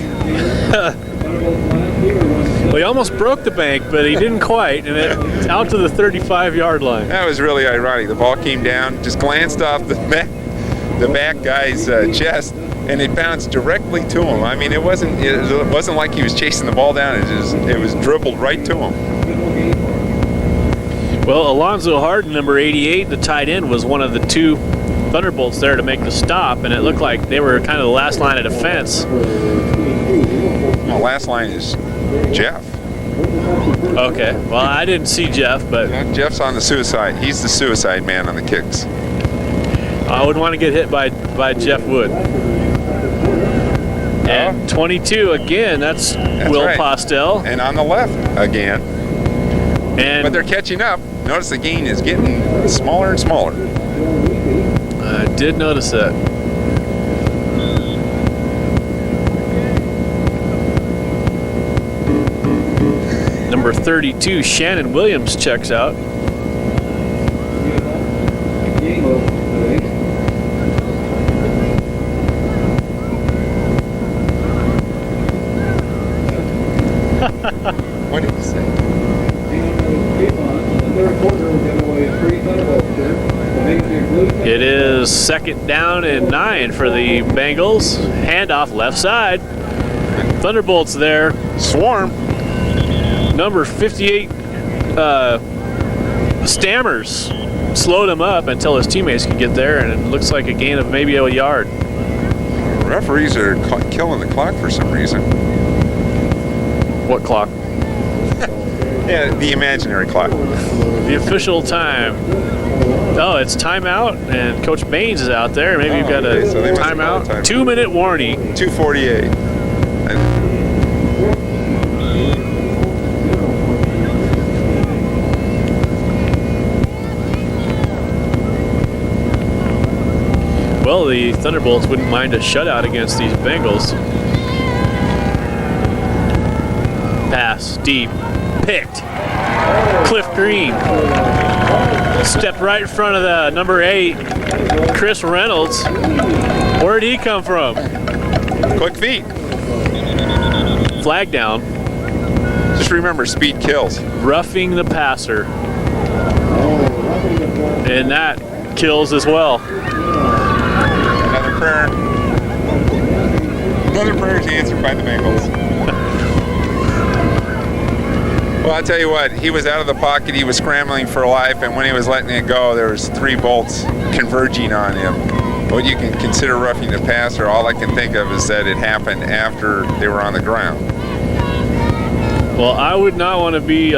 Well, he almost broke the bank, but he didn't quite, and it's out to the 35-yard line. That was really ironic. The ball came down, just glanced off the back guy's chest, and it bounced directly to him. I mean, it wasn't like he was chasing the ball down. It was dribbled right to him. Well, Alonzo Harden, number 88, the tight end, was one of the 2 Thunderbolts there to make the stop, and it looked like they were kind of the last line of defense. The last line is Jeff. Okay. Well, I didn't see Jeff, but Jeff's on the suicide. He's the suicide man on the kicks. I wouldn't want to get hit by Jeff Wood. And 22 again. That's Will right. Postel. And on the left again. But they're catching up. Notice the gain is getting smaller and smaller. I did notice that. Number 32, Shannon Williams, checks out. What did you say? It is 2nd down and 9 for the Bengals. Handoff left side. Thunderbolts there. Swarm. Number 58, Stammers slowed him up until his teammates could get there, and it looks like a gain of maybe a yard. Referees are killing the clock for some reason. What clock? Yeah, the imaginary clock. The official time. Oh, it's timeout, and Coach Baines is out there. Maybe you've got a timeout. 2-minute warning. 2:48. Well, the Thunderbolts wouldn't mind a shutout against these Bengals. Pass, deep, picked. Cliff Green stepped right in front of the number 8, Chris Reynolds. Where'd he come from? Quick feet. Flag down. Just remember, speed kills. Roughing the passer. And that kills as well. Another prayer. Another prayer is answered by the Bengals. Well, I'll tell you what, he was out of the pocket, he was scrambling for life, and when he was letting it go, there was 3 bolts converging on him. What you can consider roughing the passer, all I can think of is that it happened after they were on the ground. Well, I would not want to be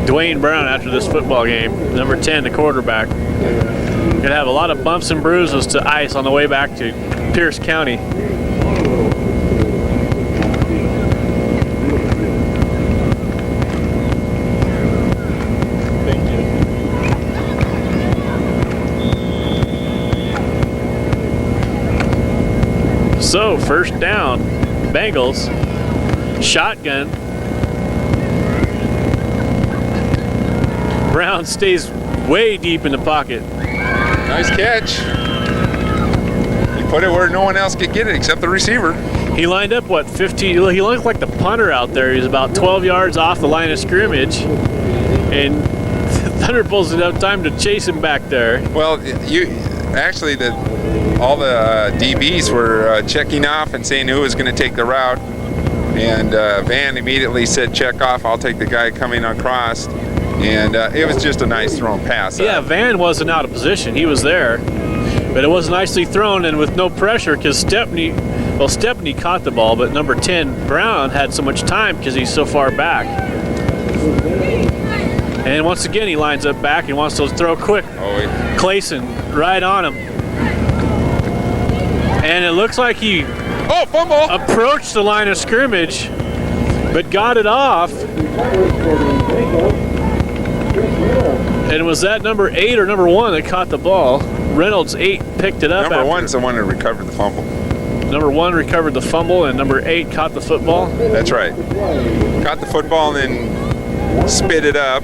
Dwayne Brown after this football game. Number 10, the quarterback. Gonna have a lot of bumps and bruises to ice on the way back to Pierce County. So, first down, Bengals, shotgun. Brown stays way deep in the pocket. Nice catch. He put it where no one else could get it except the receiver. He lined up, what, 15? He looked like the punter out there. He was about 12 yards off the line of scrimmage. And Thunderbolts didn't have time to chase him back there. Well, all the DBs were checking off and saying who was going to take the route. And Van immediately said, check off, I'll take the guy coming across. And it was just a nice thrown pass. Yeah, Van wasn't out of position. He was there. But it was nicely thrown and with no pressure because Stepney caught the ball, but number 10, Brown, had so much time because he's so far back. And once again, he lines up back and wants to throw quick. Clayson right on him. And it looks like he fumble! Approached the line of scrimmage, but got it off. And was that number 8 or number 1 that caught the ball? Reynolds 8 picked it up. Number 1's the one that recovered the fumble. Number 1 recovered the fumble, and number 8 caught the football. That's right. Caught the football and then spit it up.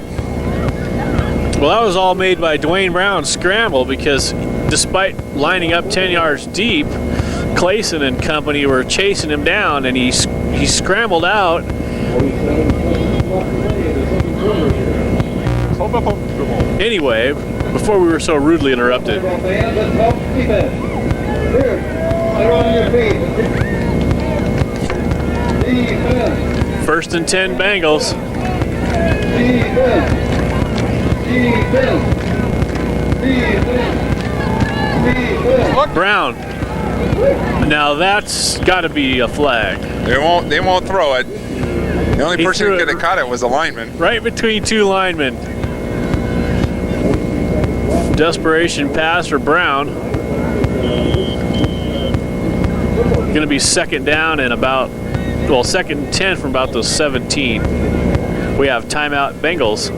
Well, that was all made by Dwayne Brown's scramble because despite lining up 10 yards deep, Clayson and company were chasing him down, and he scrambled out. Anyway, before we were so rudely interrupted. First and 10 Bengals. Brown. Now that's got to be a flag. They won't throw it. The only person who could have caught it was a lineman. Right between 2 linemen. Desperation pass for Brown. Going to be second down and second and 10 from about the 17. We have timeout Bengals.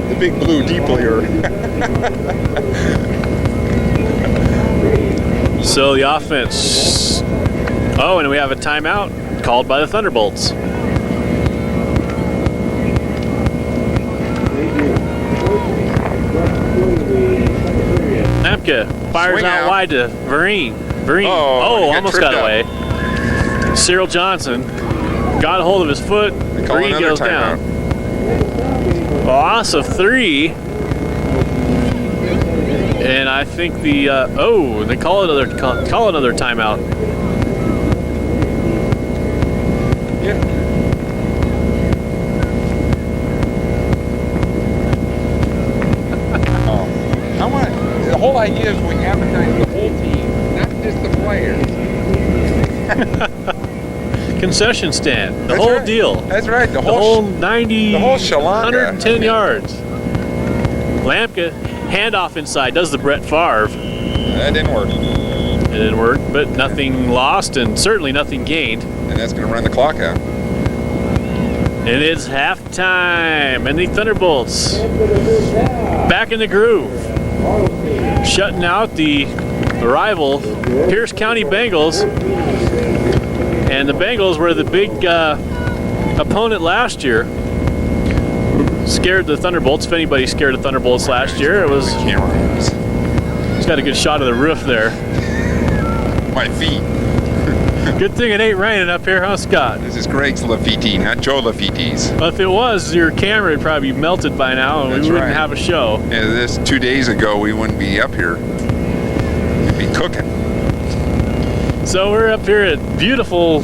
The big blue deployer. So the offense. Oh, and we have a timeout called by the Thunderbolts. Lamke fires out wide to Vereen. Almost got away. Cyril Johnson got a hold of his foot. Vereen goes down. Loss of 3. And I think they call another timeout. Yeah. The whole idea is we advertise the whole team, not just the players. Concession stand, the That's whole right. deal. That's right. The whole 90, the whole shalanga. 110 yards. Lamke, handoff inside, does the Brett Favre. That didn't work. It didn't work, but nothing lost and certainly nothing gained. And that's going to run the clock out. And it's halftime, and the Thunderbolts back in the groove, shutting out the rival Pierce County Bengals. And the Bengals were the big opponent last year. Scared the Thunderbolts. If anybody scared the Thunderbolts last year, it was. He's got a good shot of the roof there. My feet. Good thing it ain't raining up here, huh, Scott? This is Greg's Lafitte, not Joe Lafitte's. Well, if it was, your camera would probably be melted by now, and That's we wouldn't right. have a show. Yeah, this 2 days ago, we wouldn't be up here. We'd be cooking. So we're up here at beautiful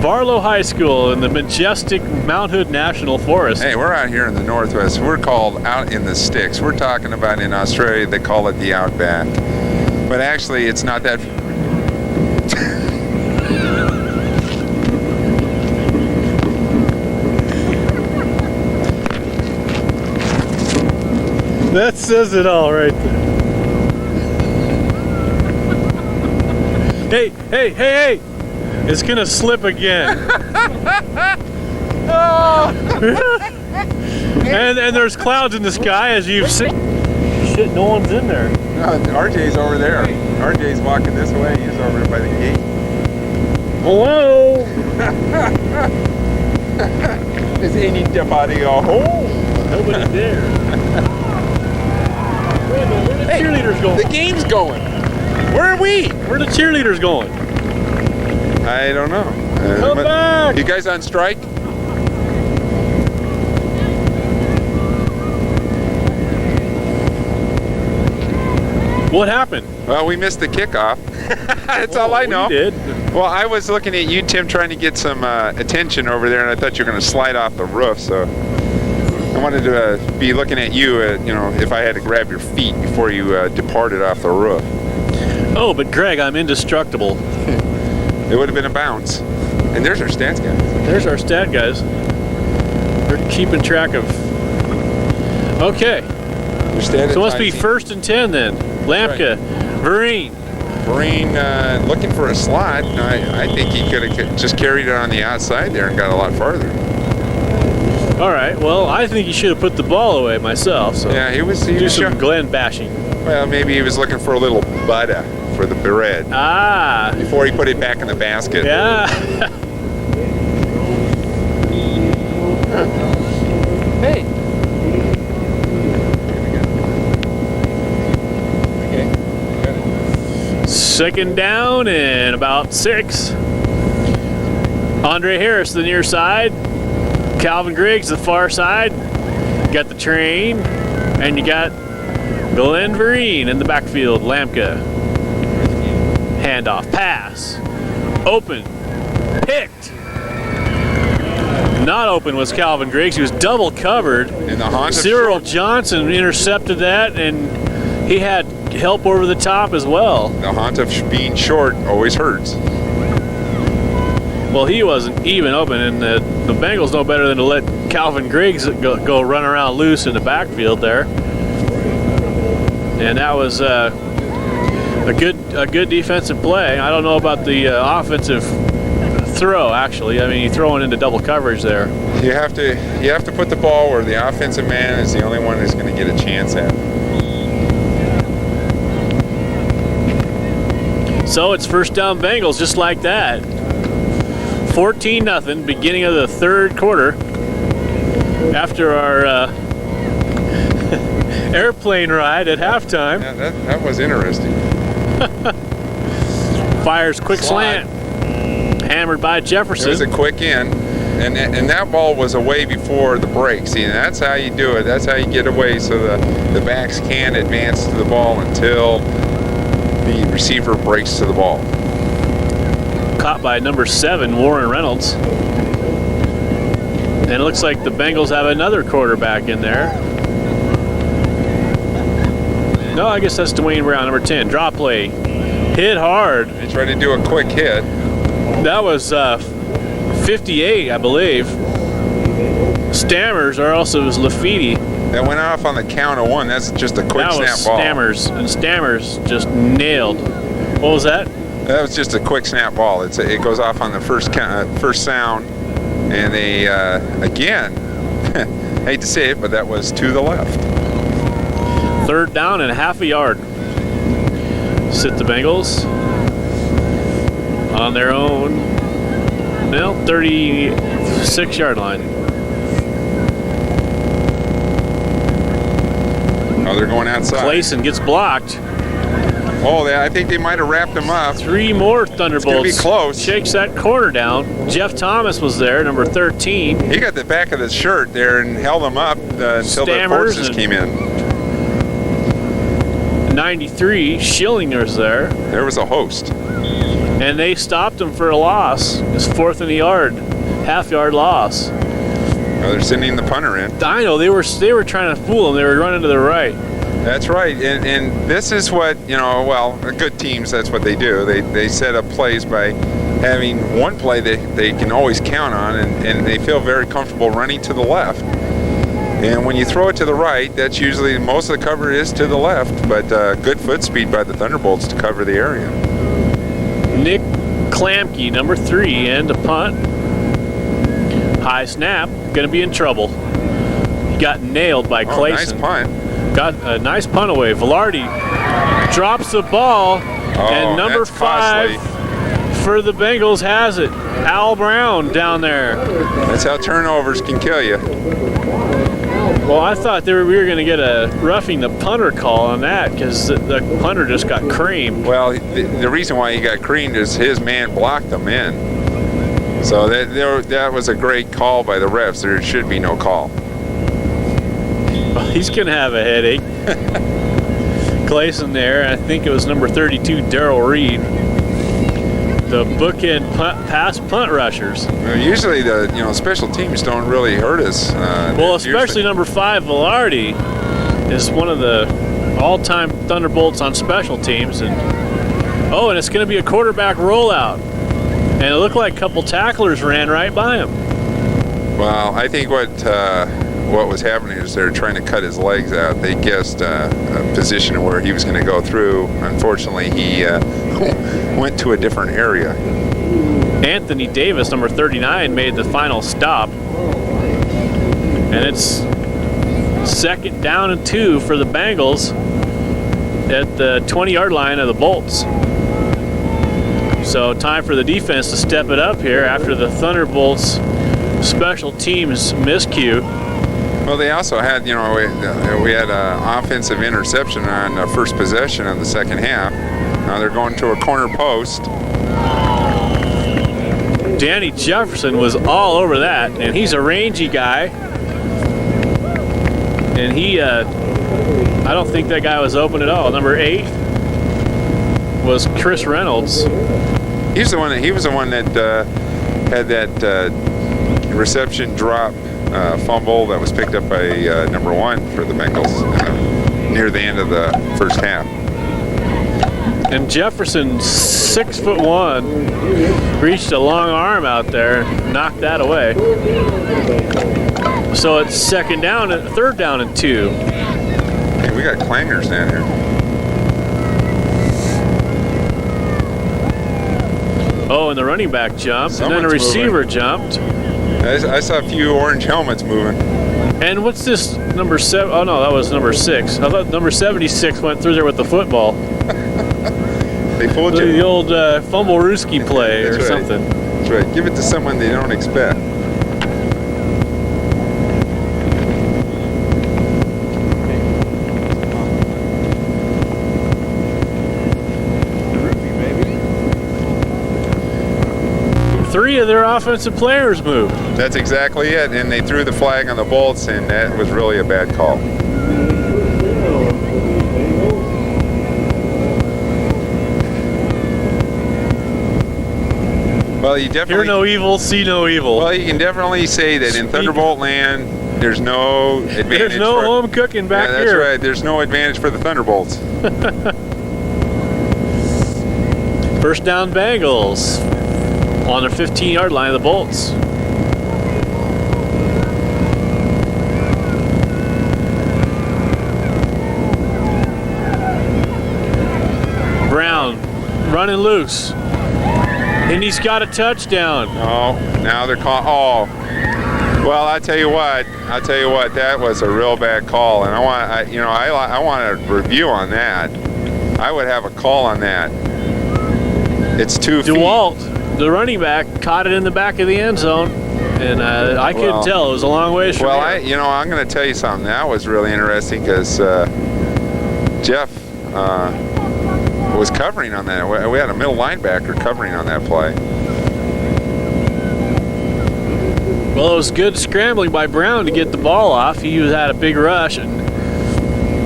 Barlow High School in the majestic Mount Hood National Forest. Hey, we're out here in the Northwest. We're called out in the sticks. We're talking about in Australia, they call it the outback. But actually, it's not that. That says it all right there. Hey! It's gonna slip again. and there's clouds in the sky, as you've seen. Shit, no one's in there. RJ's over there. RJ's walking this way. He's over by the gate. Hello? Is anybody home? Nobody's there. Randall, where the cheerleaders going? The game's going. Where are we? Where the cheerleaders going? I don't know. Come back! You guys on strike? What happened? Well, we missed the kickoff. That's all I know. We did. Well, I was looking at you, Tim, trying to get some attention over there, and I thought you were going to slide off the roof, so I wanted to be looking at you, you know, if I had to grab your feet before you departed off the roof. Oh, but Greg, I'm indestructible. It would have been a bounce. And there's our stats guy. There's our stat guys. We're keeping track of. Okay. So it must be 1st and 10 then. Lampka, Vereen. Vereen looking for a slot. I think he could have just carried it on the outside there and got a lot farther. All right. Well, I think he should have put the ball away myself. So Yeah, he was do some Glenn bashing. Well, maybe he was looking for a little butter for the bread Ah. before he put it back in the basket. Yeah. Hey. Second down and about 6. Andre Harris, the near side. Calvin Griggs, the far side. You got the train, and you got Glenn Vereen in the backfield. Lampka. Handoff, pass. Open. Picked. Not open was Calvin Griggs. He was double covered. In the Honda Cyril Johnson intercepted that, and he had help over the top as well. The haunt of being short always hurts. Well, he wasn't even open, and the Bengals know better than to let Calvin Griggs go run around loose in the backfield there. And that was a good defensive play. I don't know about the offensive throw, actually. I mean, you're throwing into double coverage there. You have to put the ball where the offensive man is the only one who's going to get a chance at it. So it's first down Bengals, just like that. 14-0, beginning of the third quarter. After our airplane ride at halftime. Yeah, that was interesting. Fires quick slant. Hammered by Jefferson. It was a quick in. And that ball was away before the break. See, and that's how you do it. That's how you get away so the backs can't advance to the ball until the receiver breaks to the ball. Caught by number 7, Warren Reynolds. And it looks like the Bengals have another quarterback in there. No, I guess that's Dwayne Brown, number 10. Drop play. Hit hard. They tried to do a quick hit. That was 58, I believe. Stammers, or also was Lafitte. That went off on the count of 1. That's just a quick snap ball. Stammers, and Stammers just nailed. What was that? That was just a quick snap ball. It goes off on the first sound. And they, again, hate to say it, but that was to the left. 3rd down and half a yard. Sit the Bengals on their own, 36-yard line. Oh, they're going outside. Clayson gets blocked. Oh, I think they might have wrapped him up. 3 more Thunderbolts. It's gonna be close. Shakes that corner down. Jeff Thomas was there, number 13. He got the back of the shirt there and held him up until the forces came in. 93, Schillinger's there. There was a host. And they stopped him for a loss. It's 4th and a yard, half-yard loss. Well, they're sending the punter in. I know, they were trying to fool him. They were running to the right. That's right, and this is what, well, good teams, that's what they do. They set up plays by having one play that they can always count on, and they feel very comfortable running to the left. And when you throw it to the right, that's usually most of the cover is to the left, but good foot speed by the Thunderbolts to cover the area. Nick Klamke, number 3, and a punt. High snap, going to be in trouble. He got nailed by Clayson. Nice punt. Got a nice punt away. Velarde drops the ball, and number 5 for the Bengals has it. Al Brown down there. That's how turnovers can kill you. Well, I thought we were going to get a roughing the punter call on that because the punter just got creamed. Well, the reason why he got creamed is his man blocked him in. So that was a great call by the refs. There should be no call. He's going to have a headache. Clayson there. I think it was number 32, Darrell Reed. The bookend pass punt rushers. Well, usually the special teams don't really hurt us. Well, especially number 5, Velarde, is one of the all-time Thunderbolts on special teams. And it's going to be a quarterback rollout. And it looked like a couple tacklers ran right by him. Well, I think what was happening is they're trying to cut his legs out. They guessed a position where he was going to go through. Unfortunately, he went to a different area. Anthony Davis, number 39, made the final stop. And it's 2nd down and 2 for the Bengals at the 20-yard line of the Bolts. So time for the defense to step it up here after the Thunderbolts special teams miscue. Well, they also had, we had an offensive interception on the first possession of the second half. Now they're going to a corner post. Danny Jefferson was all over that, and he's a rangy guy. And he, I don't think that guy was open at all. Number 8 was Chris Reynolds. He was the one that had that reception drop fumble that was picked up by number 1 for the Bengals near the end of the first half. And Jefferson, 6'1", reached a long arm out there, knocked that away. So it's 3rd down and 2. Hey, we got clangers down here. Oh, and the running back jumped, and then a receiver jumped. I saw a few orange helmets moving. And what's this number 7? Oh no, that was number 6. I thought number 76 went through there with the football. They fooled you. The old fumble-rooski play or something. That's right. Give it to someone they don't expect. Three of their offensive players moved. That's exactly it, and they threw the flag on the Bolts, and that was really a bad call. Well, you definitely hear no evil, see no evil. Well, you can definitely say that in Thunderbolt land, there's no advantage. There's no home cooking back here. That's right. There's no advantage for the Thunderbolts. First down, Bengals on their 15-yard line of the Bolts. Brown running loose. And he's got a touchdown. Oh, now they're calling. Oh, Well, I tell you what, that was a real bad call, and I want a review on that. I would have a call on that. It's 2 feet. DeWalt, the running back, caught it in the back of the end zone, and I couldn't tell. It was a long ways from here. I'm going to tell you something. That was really interesting because Jeff was covering on that. We had a middle linebacker covering on that play. Well, it was good scrambling by Brown to get the ball off. He had a big rush, and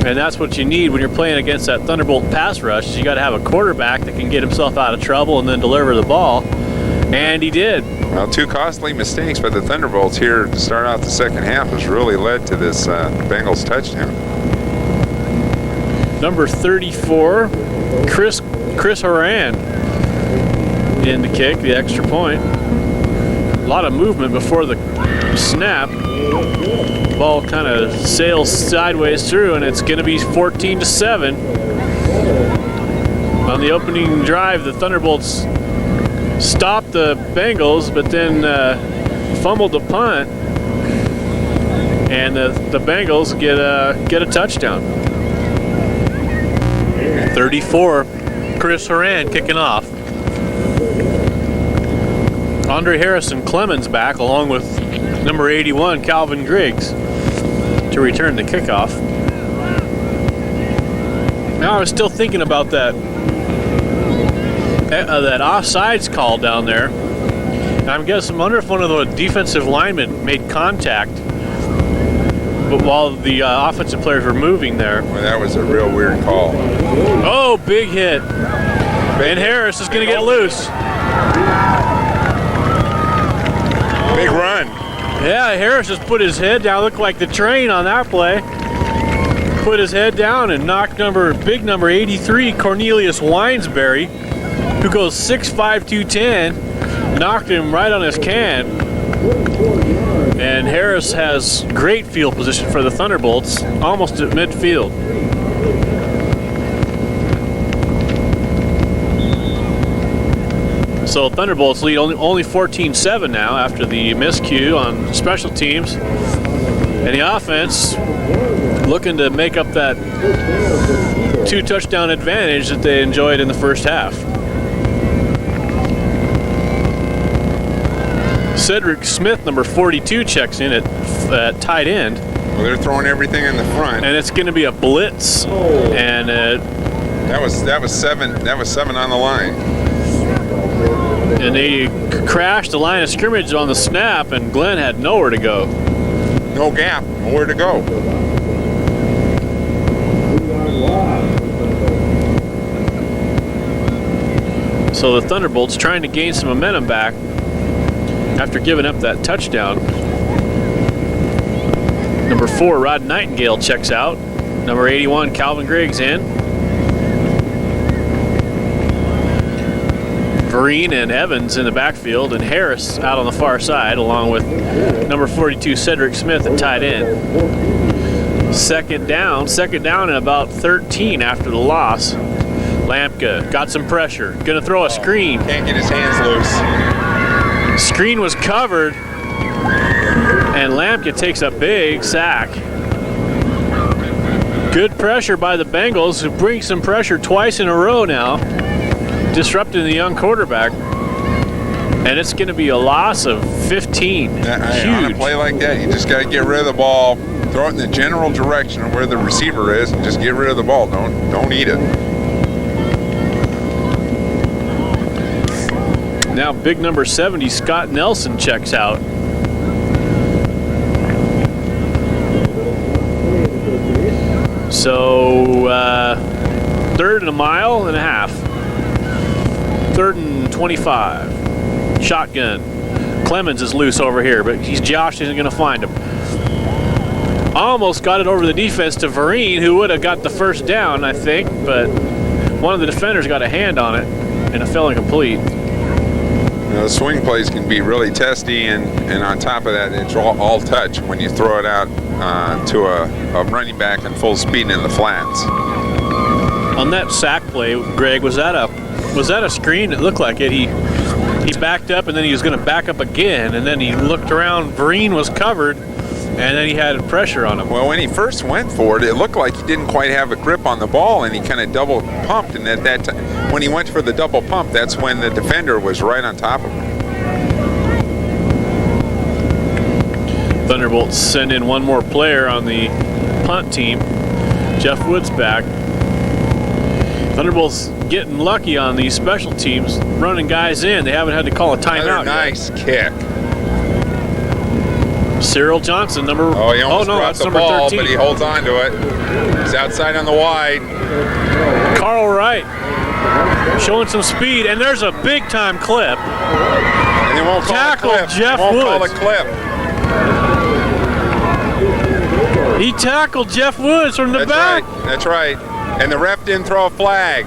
that's what you need when you're playing against that Thunderbolt pass rush. Is you got to have a quarterback that can get himself out of trouble and then deliver the ball, and he did. Well, 2 costly mistakes by the Thunderbolts here to start out the second half has really led to this Bengals touchdown. Number 34, Chris Horan in the kick, the extra point. A lot of movement before the snap. Ball kind of sails sideways through, and it's going to be 14-7. On the opening drive, the Thunderbolts stopped the Bengals, but then fumbled the punt, and the Bengals get a touchdown. 34, Chris Horan kicking off. Andre Harrison Clemens back, along with number 81, Calvin Griggs, to return the kickoff. Now I was still thinking about that offsides call down there. I wonder if one of the defensive linemen made contact, but while the offensive players were moving there. Well, that was a real weird call. Oh, big hit. And Harris is going to get loose. Big run. Yeah, Harris just put his head down. Looked like the train on that play. Put his head down and knocked big number 83, Cornelius Winesberry, who goes 6'5", 210, knocked him right on his can. And Harris has great field position for the Thunderbolts, almost at midfield. So Thunderbolts lead only 14-7 now after the miscue on special teams. And the offense looking to make up that 2 touchdown advantage that they enjoyed in the first half. Cedric Smith, number 42, checks in at tight end. Well, they're throwing everything in the front. And it's going to be a blitz. And that was 7 on the line. And they crashed the line of scrimmage on the snap, and Glenn had nowhere to go. No gap, nowhere to go. So the Thunderbolts trying to gain some momentum back after giving up that touchdown. Number 4, Rod Nightingale checks out. Number 81, Calvin Griggs in. Vereen and Evans in the backfield, and Harris out on the far side, along with number 42, Cedric Smith at tight end. Second down and about 13 after the loss. Lampka got some pressure, gonna throw a screen. Can't get his hands loose. Screen was covered, and Lampka takes a big sack. Good pressure by the Bengals, who bring some pressure twice in a row now, disrupting the young quarterback. And it's going to be a loss of 15. On a play like that, you just got to get rid of the ball, throw it in the general direction of where the receiver is, and just get rid of the ball. Don't eat it. Now big number 70, Scott Nelson, checks out. So 3rd and a mile and a half. 3rd and 25. Shotgun. Clemens is loose over here, but Josh isn't going to find him. Almost got it over the defense to Vereen, who would have got the first down, I think, but one of the defenders got a hand on it, and it fell incomplete. The swing plays can be really testy, and on top of that, it's all touch when you throw it out to a running back in full speed in the flats. On that sack play, Greg, was that a screen? It looked like it. He backed up, and then he was going to back up again, and then he looked around. Vereen was covered, and then he had pressure on him. Well, when he first went for it, it looked like he didn't quite have a grip on the ball, and he kind of double pumped. And at that time, when he went for the double pump, that's when the defender was right on top of him. Thunderbolts send in one more player on the punt team. Jeff Wood's back. Thunderbolts getting lucky on these special teams, running guys in. They haven't had to call a timeout. Another nice kick. Cyril Johnson, number. Oh, he almost no, dropped that's the number ball, 13. but he holds on to it. He's outside on the wide. Carl Wright showing some speed, and there's a big-time clip. And they won't call Tackle a clip. Jeff they won't Woods. call a clip. He tackled Jeff Woods from the back. Right. That's right. And the ref didn't throw a flag.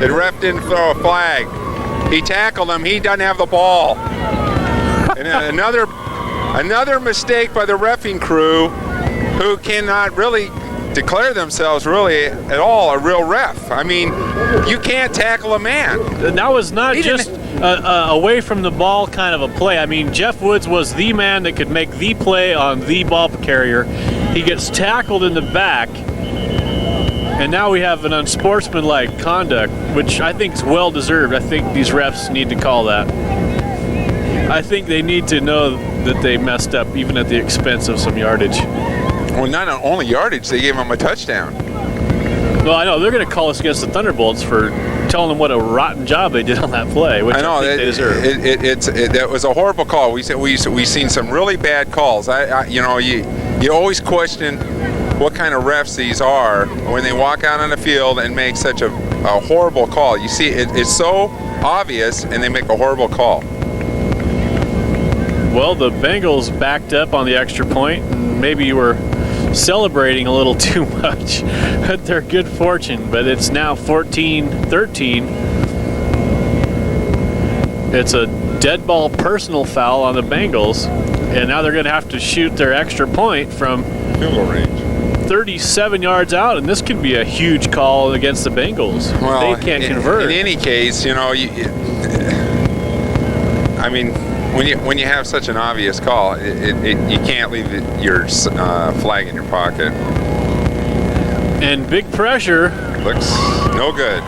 The ref didn't throw a flag. He tackled him. He doesn't have the ball. And another mistake by the reffing crew, who cannot really declare themselves really at all a real ref. I mean, you can't tackle a man. That was not just away from the ball kind of a play. I mean, Jeff Woods was the man that could make the play on the ball carrier. He gets tackled in the back, and now we have an unsportsmanlike conduct, which I think is well deserved. I think these refs need to call that. I think they need to know that they messed up, even at the expense of some yardage. Well, not only yardage, they gave him a touchdown. Well, I know they're going to call us against the Thunderbolts for telling them what a rotten job they did on that play, which I know think they deserve. That was a horrible call. We've seen some really bad calls. You always question what kind of refs these are when they walk out on the field and make such a horrible call. You see, it's so obvious, and they make a horrible call. Well, the Bengals backed up on the extra point, and maybe you were celebrating a little too much at their good fortune, but it's now 14-13. It's a dead ball personal foul on the Bengals, and now they're going to have to shoot their extra point from Field goal range. 37 yards out, and this could be a huge call against the Bengals. Well, they can't convert. In any case, I mean, when you have such an obvious call, you can't leave your flag in your pocket. And big pressure. Looks no good.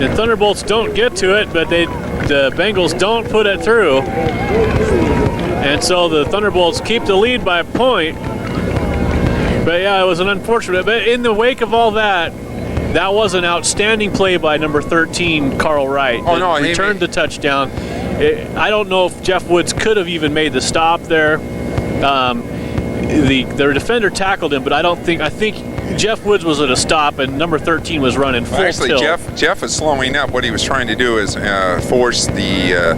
The Thunderbolts don't get to it, but the Bengals don't put it through. And so the Thunderbolts keep the lead by a point. But yeah, it was an unfortunate. But in the wake of all that, that was an outstanding play by number 13, Carl Wright. Oh, no, he returned the touchdown. I don't know if Jeff Woods could have even made the stop there. The defender tackled him, but I think Jeff Woods was at a stop, and number 13 was running full Actually, tilt. Jeff is slowing up. What he was trying to do is force the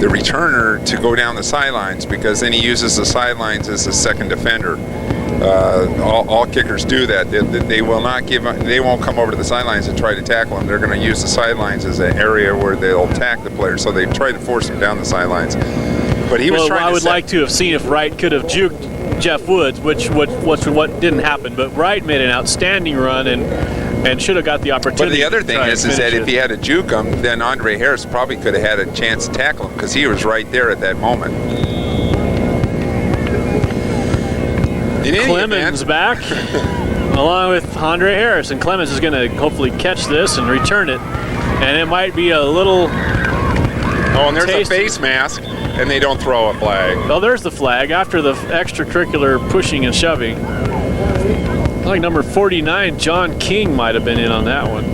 returner to go down the sidelines, because then he uses the sidelines as a second defender. All kickers do that. They will not they won't come over to the sidelines and try to tackle him. They're going to use the sidelines as an area where they'll attack the player. So they try to force him down the sidelines. But he was trying to. I would like to have seen if Wright could have juked Jeff Woods, which what didn't happen. But Wright made an outstanding run and should have got the opportunity. But the other thing is that if he had to juke him, then Andre Harris probably could have had a chance to tackle him, because he was right there at that moment. Clemens back along with Andre Harris, and Clemens is going to hopefully catch this and return it, and it might be a little and there's a face mask, and they don't throw a flag. Oh, there's the flag after the extracurricular pushing and shoving. I think number 49, John King, might have been in on that one.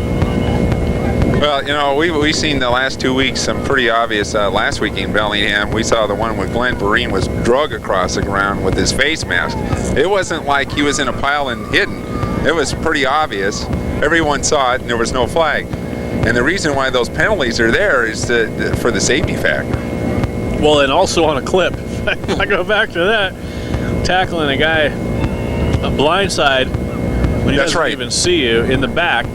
Well, we've seen the last 2 weeks some pretty obvious. Last week in Bellingham, we saw the one with Glenn Vereen was drug across the ground with his face mask. It wasn't like he was in a pile and hidden. It was pretty obvious. Everyone saw it, and there was no flag. And the reason why those penalties are there is for the safety factor. Well, and also on a clip. I go back to that. Tackling a guy a blind side when he doesn't even see you in the back.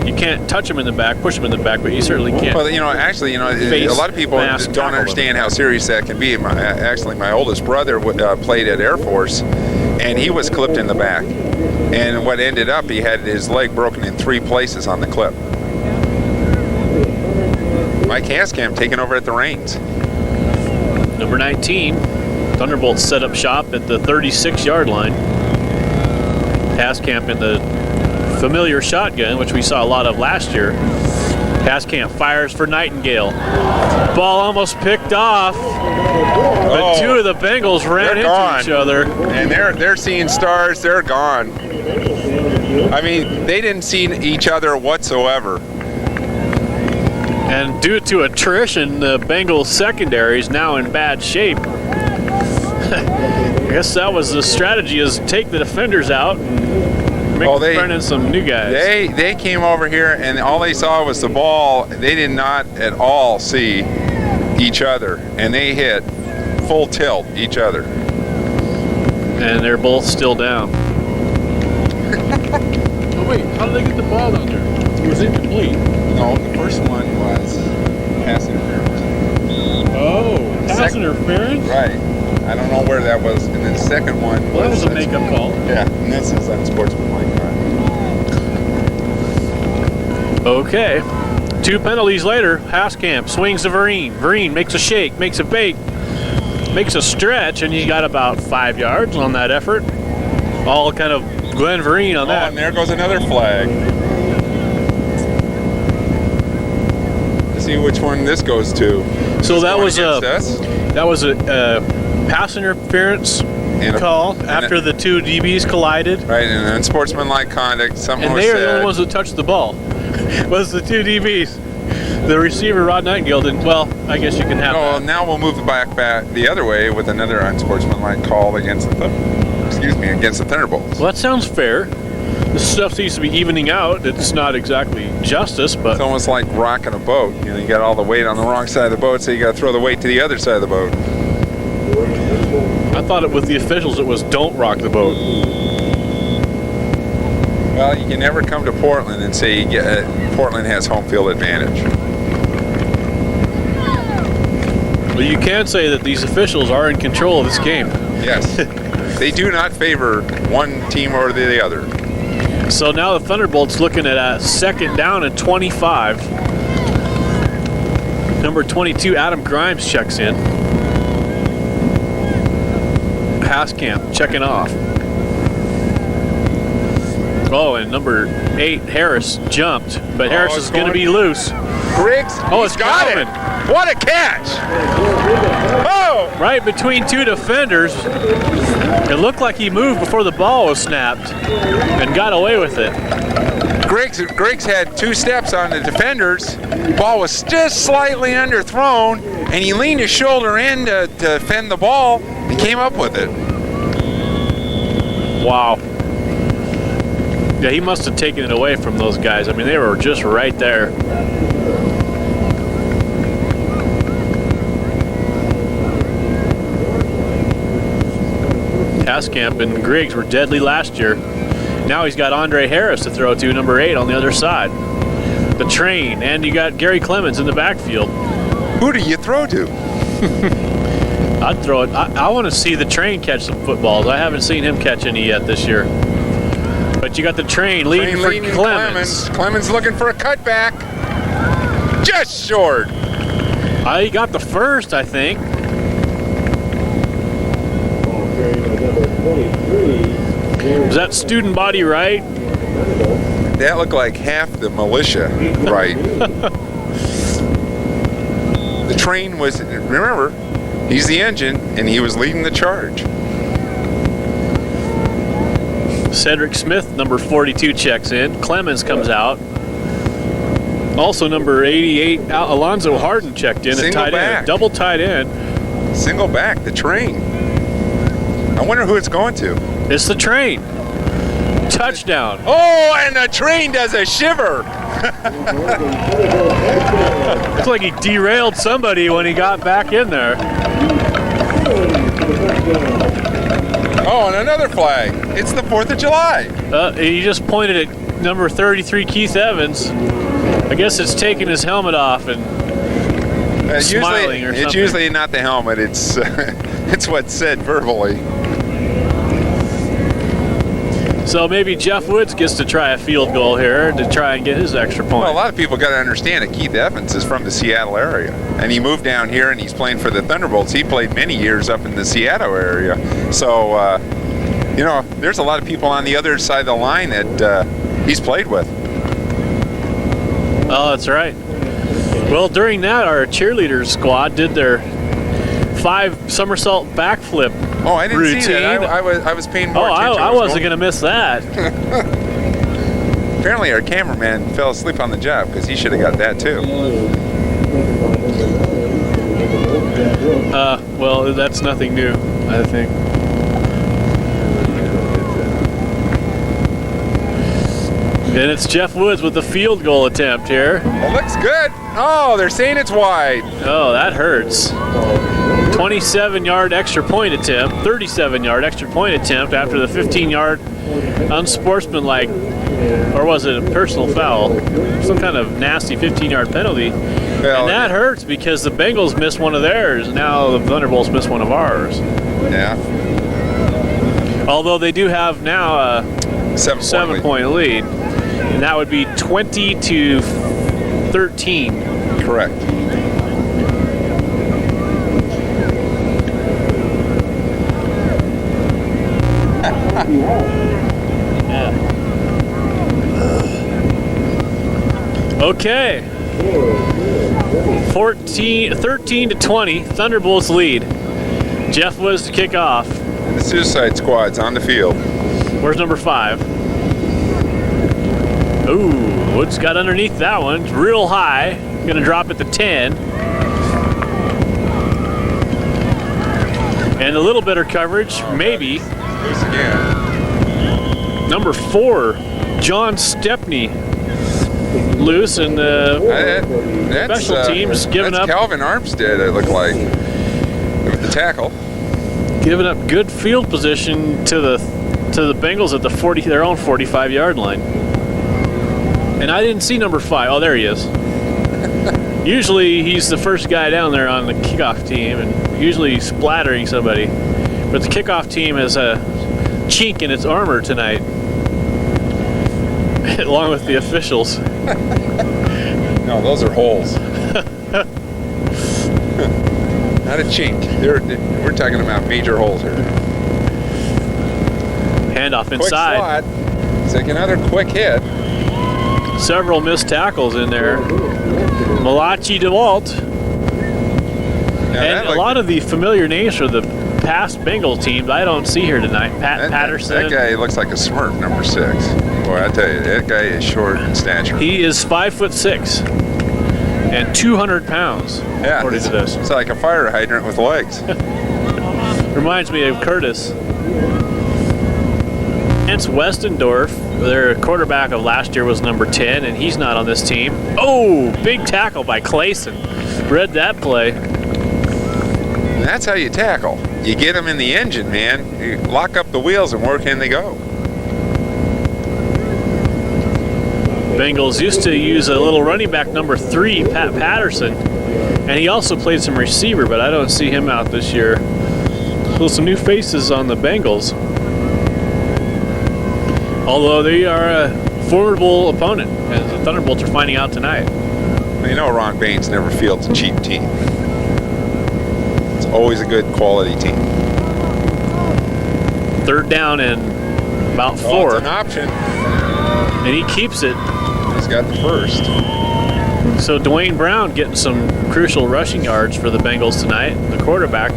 You can't touch him in the back, push him in the back, but you certainly can't. Well, actually, a lot of people don't understand how serious that can be. My oldest brother played at Air Force, and he was clipped in the back. And what ended up, he had his leg broken in 3 places on the clip. Mike Haskamp taking over at the reins. Number 19, Thunderbolts set up shop at the 36-yard line. Haskamp in the familiar shotgun, which we saw a lot of last year. Haskamp fires for Nightingale. Ball almost picked off, but two of the Bengals ran into each other. And they're seeing stars. They're gone. I mean, they didn't see each other whatsoever. And due to attrition, the Bengals secondary is now in bad shape. I guess that was the strategy, is take the defenders out and bring in some new guys. They came over here and all they saw was the ball. They did not at all see each other, and they hit full tilt each other. And they're both still down. Oh wait, how did they get the ball down there? It was incomplete. No, the first one was pass interference. Oh, pass interference? Right. I don't know where that was. And then the second one Well, that was a makeup call. Yeah, and this is unsportsmanlike. Okay. 2 penalties later, Haskamp swings to Vereen. Vereen makes a shake, makes a bake, makes a stretch, and he got about 5 yards on that effort. All kind of Glenn Vereen on that. And there goes another flag. Let's see which one this goes to. So that was a a pass interference call after the two DBs collided. Right, and unsportsmanlike conduct. Something and was they said. are the only ones that touched the ball. Was the two DBs. The receiver, Rod Nightingale, didn't. Well, I guess you can have Well, that. now we'll move back the other way with another unsportsmanlike call against the Thunderbolts. Well, that sounds fair. This stuff seems to be evening out. It's not exactly justice, but It's almost like rocking a boat. You know, you got all the weight on the wrong side of the boat, so you got to throw the weight to the other side of the boat. I thought with the officials it was don't rock the boat. Well, you can never come to Portland and say Portland has home field advantage. Well, you can say that these officials are in control of this game. Yes. They do not favor one team or the other. So now the Thunderbolts looking at a 2nd down and 25. Number 22, Adam Grimes checks in. Haskamp checking off. Oh, and number 8, Harris jumped, but Harris is going to be loose. Griggs, it's got coming. it. What a catch! Oh! Right between two defenders. It looked like he moved before the ball was snapped and got away with it. Griggs had 2 steps on the defenders. Ball was just slightly underthrown, and he leaned his shoulder in to defend the ball and came up with it. Wow. Yeah, he must have taken it away from those guys. I mean, they were just right there. Haskamp and Griggs were deadly last year. Now he's got Andre Harris to throw to, number 8 on the other side. The train, and you got Gary Clemens in the backfield. Who do you throw to? I'd throw it. I want to see the train catch some footballs. I haven't seen him catch any yet this year. But you got the train leading for Clemens. Clemens looking for a cutback. Just short. He got the first, I think. Was that student body right? That looked like half the militia, right? The train was, remember, he's the engine, and he was leading the charge. Cedric Smith, number 42, checks in. Clemens comes out. Also, number 88, Alonzo Harden checked in. Single tight back. end, double tight end. Single back, the train. I wonder who it's going to. It's the train. Touchdown. Oh, and the train does a shiver. Looks like he derailed somebody when he got back in there. Oh, and another flag. It's the 4th of July. He just pointed at number 33, Keith Evans. I guess it's taking his helmet off and smiling or something. It's usually not the helmet. It's it's what's said verbally. So maybe Jeff Woods gets to try a field goal here to try and get his extra point. Well, a lot of people got to understand that Keith Evans is from the Seattle area, and he moved down here and he's playing for the Thunderbolts. He played many years up in the Seattle area, so you know, there's a lot of people on the other side of the line that he's played with. Oh, that's right. Well, during that, our cheerleader squad did their 5 somersault backflip Oh, I didn't routine. see that. I was paying more Oh, attention. I wasn't going to miss that. Apparently our cameraman fell asleep on the job because he should have got that too. Well, that's nothing new, I think. And it's Jeff Woods with the field goal attempt here. It looks good. Oh, they're saying it's wide. Oh, that hurts. 27-yard extra point attempt, 37-yard extra point attempt after the 15-yard unsportsmanlike, or was it a personal foul? Some kind of nasty 15-yard penalty. Well, And that hurts because the Bengals missed one of theirs. Now the Thunderbolts missed one of ours. Yeah. Although they do have now a 7-point lead. And that would be 20-13. Correct. Okay. 13-20, Thunderbolts lead. Jeff Woods to kick off. The Suicide Squad's on the field. Where's number 5? Ooh, Woods got underneath that one. It's real high. Gonna drop it to 10. And a little better coverage, maybe. Loose again. Number 4, John Stepney. Loose, and That's, special teams giving that's up. Calvin Armstead, it looked like, with the tackle. Giving up good field position to the Bengals at their own 45-yard line. And I didn't see number 5. Oh, there he is. Usually he's the first guy down there on the kickoff team, and usually splattering somebody. But the kickoff team has a chink in its armor tonight, along with the officials. No, those are holes. Not a chink. We're talking about major holes here. Handoff Quick inside. slot. Take another quick hit. Several missed tackles in there. Malachi Tbolts. And a lot of the familiar names for the past Bengals teams I don't see here tonight. Patterson. That guy looks like a Smurf, number 6. Boy, I tell you, that guy is short in stature. He is 5'6" and 200 pounds, Yeah, according to this. it's like a fire hydrant with legs. Reminds me of Curtis. It's Westendorf. Their quarterback of last year was number 10, and he's not on this team. Oh, big tackle by Clayson. Read that play. And that's how you tackle. You get them in the engine, man. You lock up the wheels and where can they go? Bengals used to use a little running back number 3, Pat Patterson, and he also played some receiver, but I don't see him out this year. So some new faces on the Bengals. Although they are a formidable opponent, as the Thunderbolts are finding out tonight. Well, you know Ron Baines never fields a cheap team. It's always a good quality team. 3rd down and about 4. Oh, it's an option. And he keeps it. He's got the first. So Dwayne Brown getting some crucial rushing yards for the Bengals tonight, the quarterback.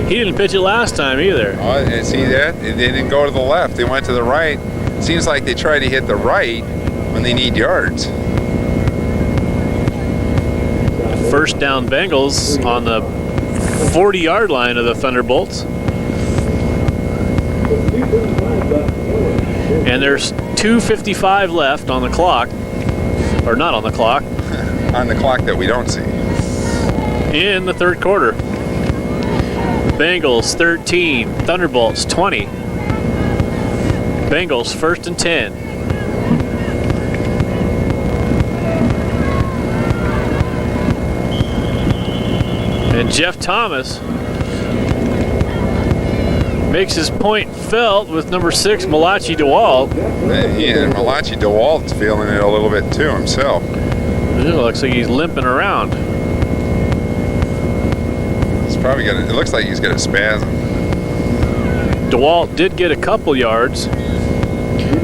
He didn't pitch it last time either. Oh, and see that? They didn't go to the left. They went to the right. Seems like they try to hit the right when they need yards. 1st down Bengals on the 40-yard line of the Thunderbolts. And there's 2:55 left on the clock. Or not on the clock. On the clock that we don't see. In the 3rd quarter. Bengals 13, Thunderbolts 20. Bengals 1st and 10. And Jeff Thomas Makes his point felt with number 6, Malachi DeWalt. Yeah, Malachi DeWalt's feeling it a little bit too himself. It looks like he's limping around. He's probably got it looks like he's got a spasm. DeWalt did get a couple yards.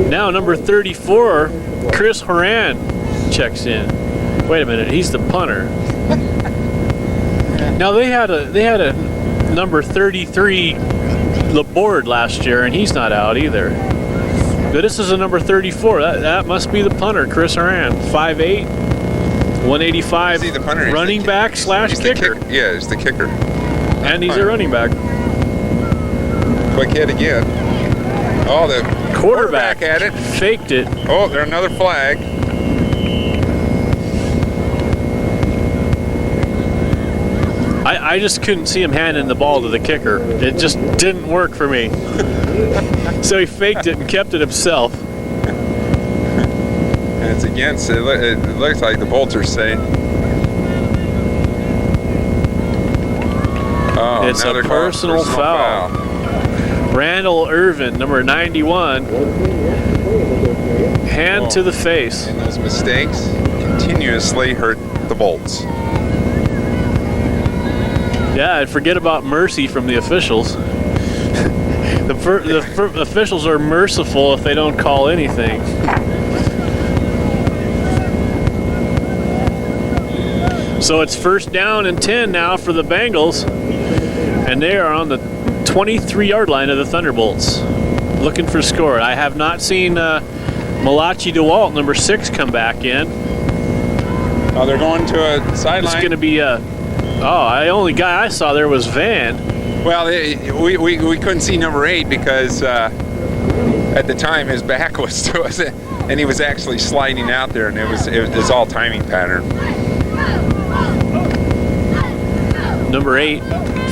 Now number 34, Chris Horan checks in. Wait a minute, he's the punter. Now they had a number 33 Laborde last year, and he's not out either. But this is a number 34. That must be the punter, Chris Horan. 5'8", 185, Is he the punter? He's running the back slash kicker. Yeah, he's the kicker. And he's a running back. Quick hit again. Oh, the quarterback had it. Faked it. Oh, there's another flag. I just couldn't see him handing the ball to the kicker. It just didn't work for me. So he faked it and kept it himself. And it's against, it looks like the Bolts are saying. Oh, It's a personal foul. Randall Irvin, number 91, hand to the face. And those mistakes continuously hurt the Bolts. Yeah, and forget about mercy from the officials. The officials are merciful if they don't call anything. So it's 1st down and 10 now for the Bengals, and they are on the 23-yard line of the Thunderbolts, looking for score. I have not seen Malachi DeWalt, number 6, come back in. Oh, they're going to a sideline. It's going to be the only guy I saw there was Van. Well, we couldn't see number 8 because at the time his back was to us, and he was actually sliding out there, and it was all timing pattern. Number 8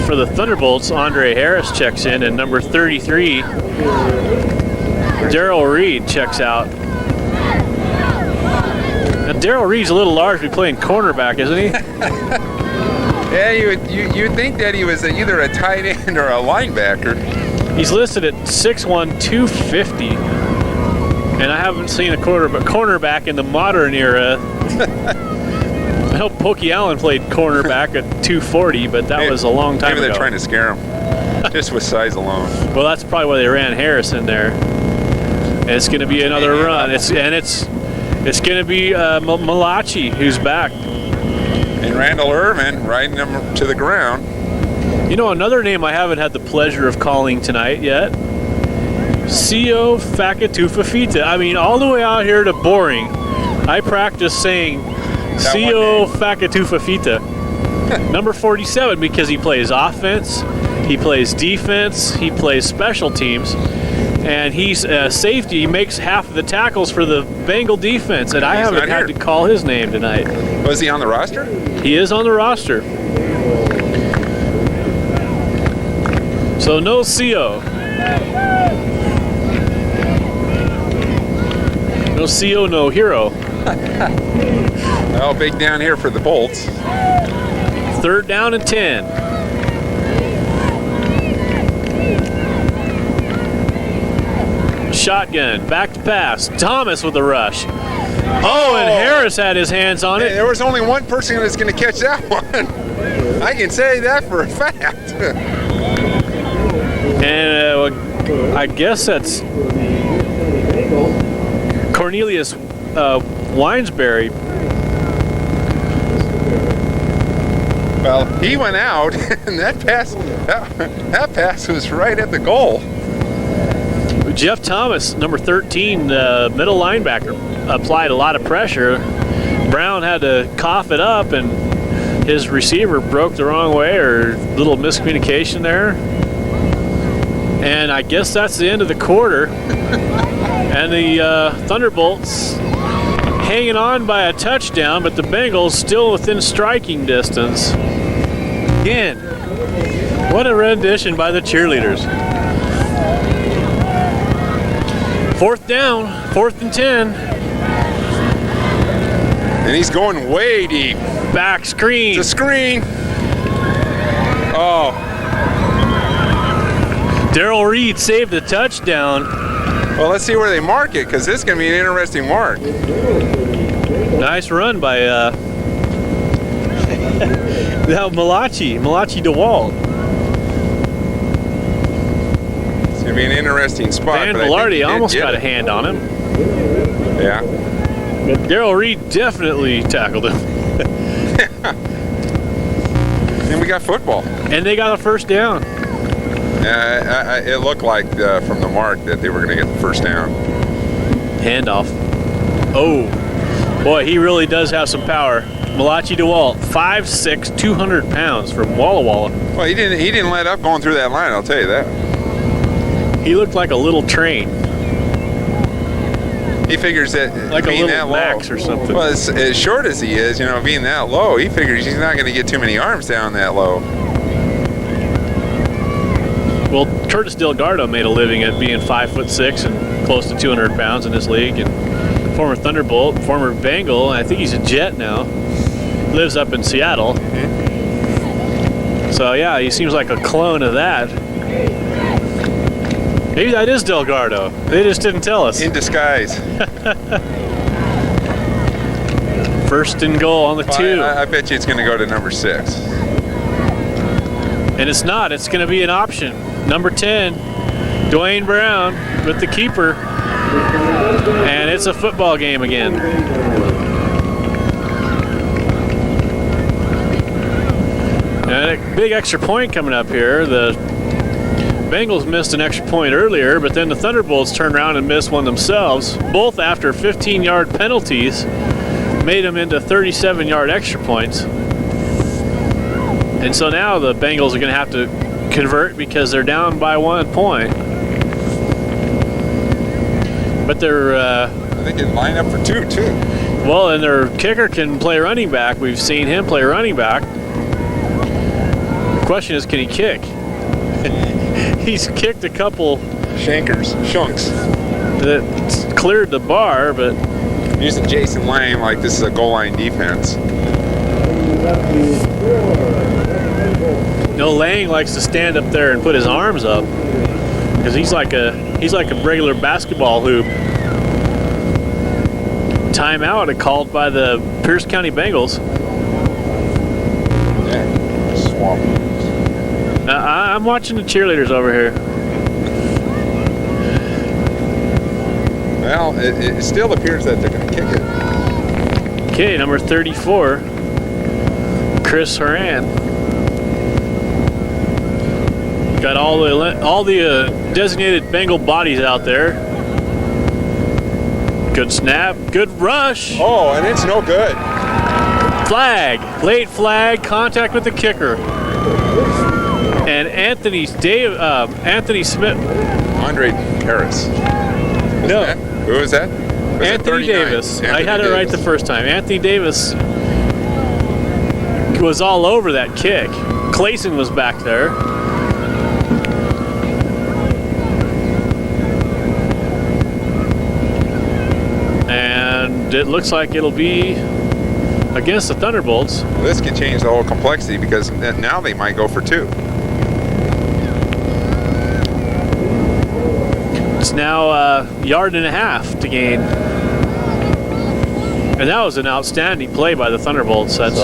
for the Thunderbolts, Andre Harris checks in, and number 33, Darrell Reed checks out. Now Darrell Reed's a little large to be playing cornerback, isn't he? Yeah, you'd think that he was either a tight end or a linebacker. He's listed at 6'1", 250, and I haven't seen a cornerback in the modern era. I know Pokey Allen played cornerback at 240, but that was a long time ago. Maybe they're trying to scare him, just with size alone. Well, that's probably why they ran Harris in there. And it's going to be another run. It's going to be Malachi who's back. And Randall Irvin riding him to the ground. You know, another name I haven't had the pleasure of calling tonight yet. Sio Fakatufafita. I mean, all the way out here to Boring, I practice saying Sio Fakatufafita. Number 47, because he plays offense, he plays defense, he plays special teams, and he's a safety. He makes half of the tackles for the Bengal defense, and I haven't had to call his name tonight. Was he on the roster? He is on the roster. So no CO. No CO, no hero. Well, big down here for the Bolts. 3rd down and 10. Shotgun, back to pass. Thomas with the rush. Oh, and Harris had his hands on it. Hey, there was only one person that's going to catch that one. I can say that for a fact. And I guess that's Cornelius Winesberry. Well, he went out, and that pass was right at the goal. Jeff Thomas, number 13, middle linebacker, applied a lot of pressure. Brown had to cough it up, and his receiver broke the wrong way, or little miscommunication there. And I guess that's the end of the quarter. And the Thunderbolts hanging on by a touchdown, but the Bengals still within striking distance. Again, what a rendition by the cheerleaders. 4th down, 4th and 10. And he's going way deep. Back screen. It's a screen. Oh. Darrell Reed saved the touchdown. Well, let's see where they mark it, because this is going to be an interesting mark. Nice run by now Malachi DeWalt. It's going to be an interesting spot. Van but I think Velarde he did almost get got a it. hand on him. Yeah. But Darrell Reed definitely tackled him. And we got football. And they got a first down. It looked like from the mark that they were going to get the first down. Handoff. Oh, boy, he really does have some power. Malachi DeWalt, 5'6", 200 pounds from Walla Walla. Well, he didn't let up going through that line, I'll tell you that. He looked like a little train, He figures that like a being little that Max low, or something. well, as short as he is, being that low, he figures he's not going to get too many arms down that low. Well, Curtis Delgado made a living at being 5'6" and close to 200 pounds in this league, and former Thunderbolt, former Bengal. I think he's a Jet now. Lives up in Seattle. So yeah, he seems like a clone of that. Maybe that is Delgado. They just didn't tell us. In disguise. First and goal on the 2. I bet you it's going to go to number 6. And it's not. It's going to be an option. Number 10, Dwayne Brown with the keeper. And it's a football game again. And a big extra point coming up here. The Bengals missed an extra point earlier, but then the Thunderbolts turned around and missed one themselves, both after 15-yard penalties, made them into 37-yard extra points. And so now the Bengals are going to have to convert because they're down by 1 point. But they're They can line up for 2 too. well, and their kicker can play running back. We've seen him play running back. The question is, can he kick? He's kicked a couple Shunks. that cleared the bar, but Using Jason Lang like this is a goal line defense. no, Lang likes to stand up there and put his arms up because he's like a regular basketball hoop. Timeout called by the Pierce County Bengals. Yeah. Swamp. I'm watching the cheerleaders over here. Well, it still appears that they're going to kick it. Okay, number 34, Chris Horan. Got all the designated Bengal bodies out there. Good snap, good rush. Oh, and it's no good. Flag, late flag, contact with the kicker. And Anthony Smith. Andre Harris. No. Who is that? Was it Anthony 39? Davis. I Anthony had it right Davis. the first time. Anthony Davis was all over that kick. Clayson was back there. And it looks like it'll be against the Thunderbolts. Well, this could change the whole complexity because now they might go for 2. It's now a yard and a half to gain. And that was an outstanding play by the Thunderbolts. That's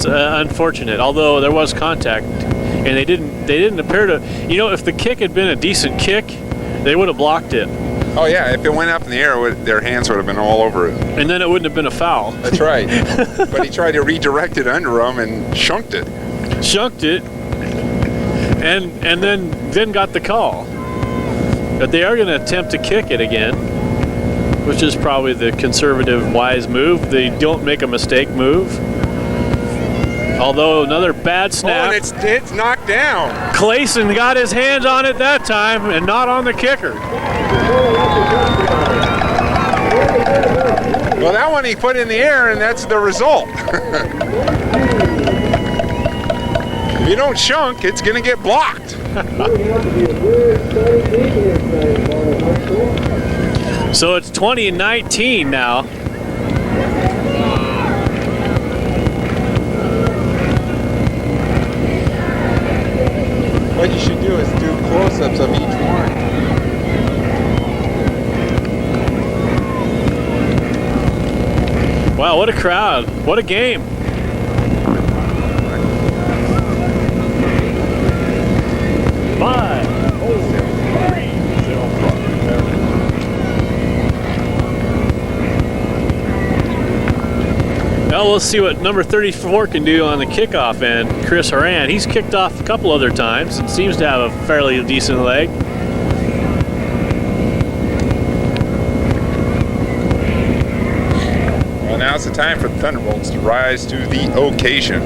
unfortunate. Although there was contact, and they didn't appear to. If the kick had been a decent kick, they would have blocked it, Oh yeah, if it went up in the air, their hands would have been all over it. and then it wouldn't have been a foul. That's right. But he tried to redirect it under him and shunked it. Shunked it, and then got the call. But they are going to attempt to kick it again, which is probably the conservative, wise move. They don't make a mistake move. Although another bad snap. Oh, and it's knocked down. Clayson got his hands on it that time and not on the kicker. Well, that one he put in the air, and that's the result. If you don't shunk, it's going to get blocked. So it's 20-19 now. What you should do is do What a crowd. What a game. Well, we'll see what number 34 can do on the kickoff end. Chris Horan, he's kicked off a couple other times and seems to have a fairly decent leg. Well, now it's the time for the Thunderbolts to rise to the occasion.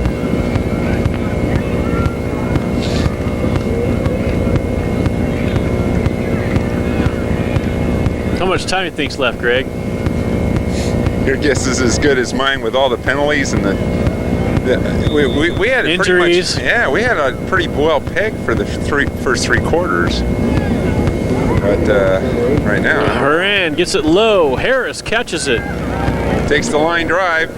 How much time do you think's left, Greg? Your guess is as good as mine with all the penalties and we had injuries. Pretty much, we had a pretty well pegged for the first three quarters. But right now, Horan gets it low. Harris catches it. Takes the line drive.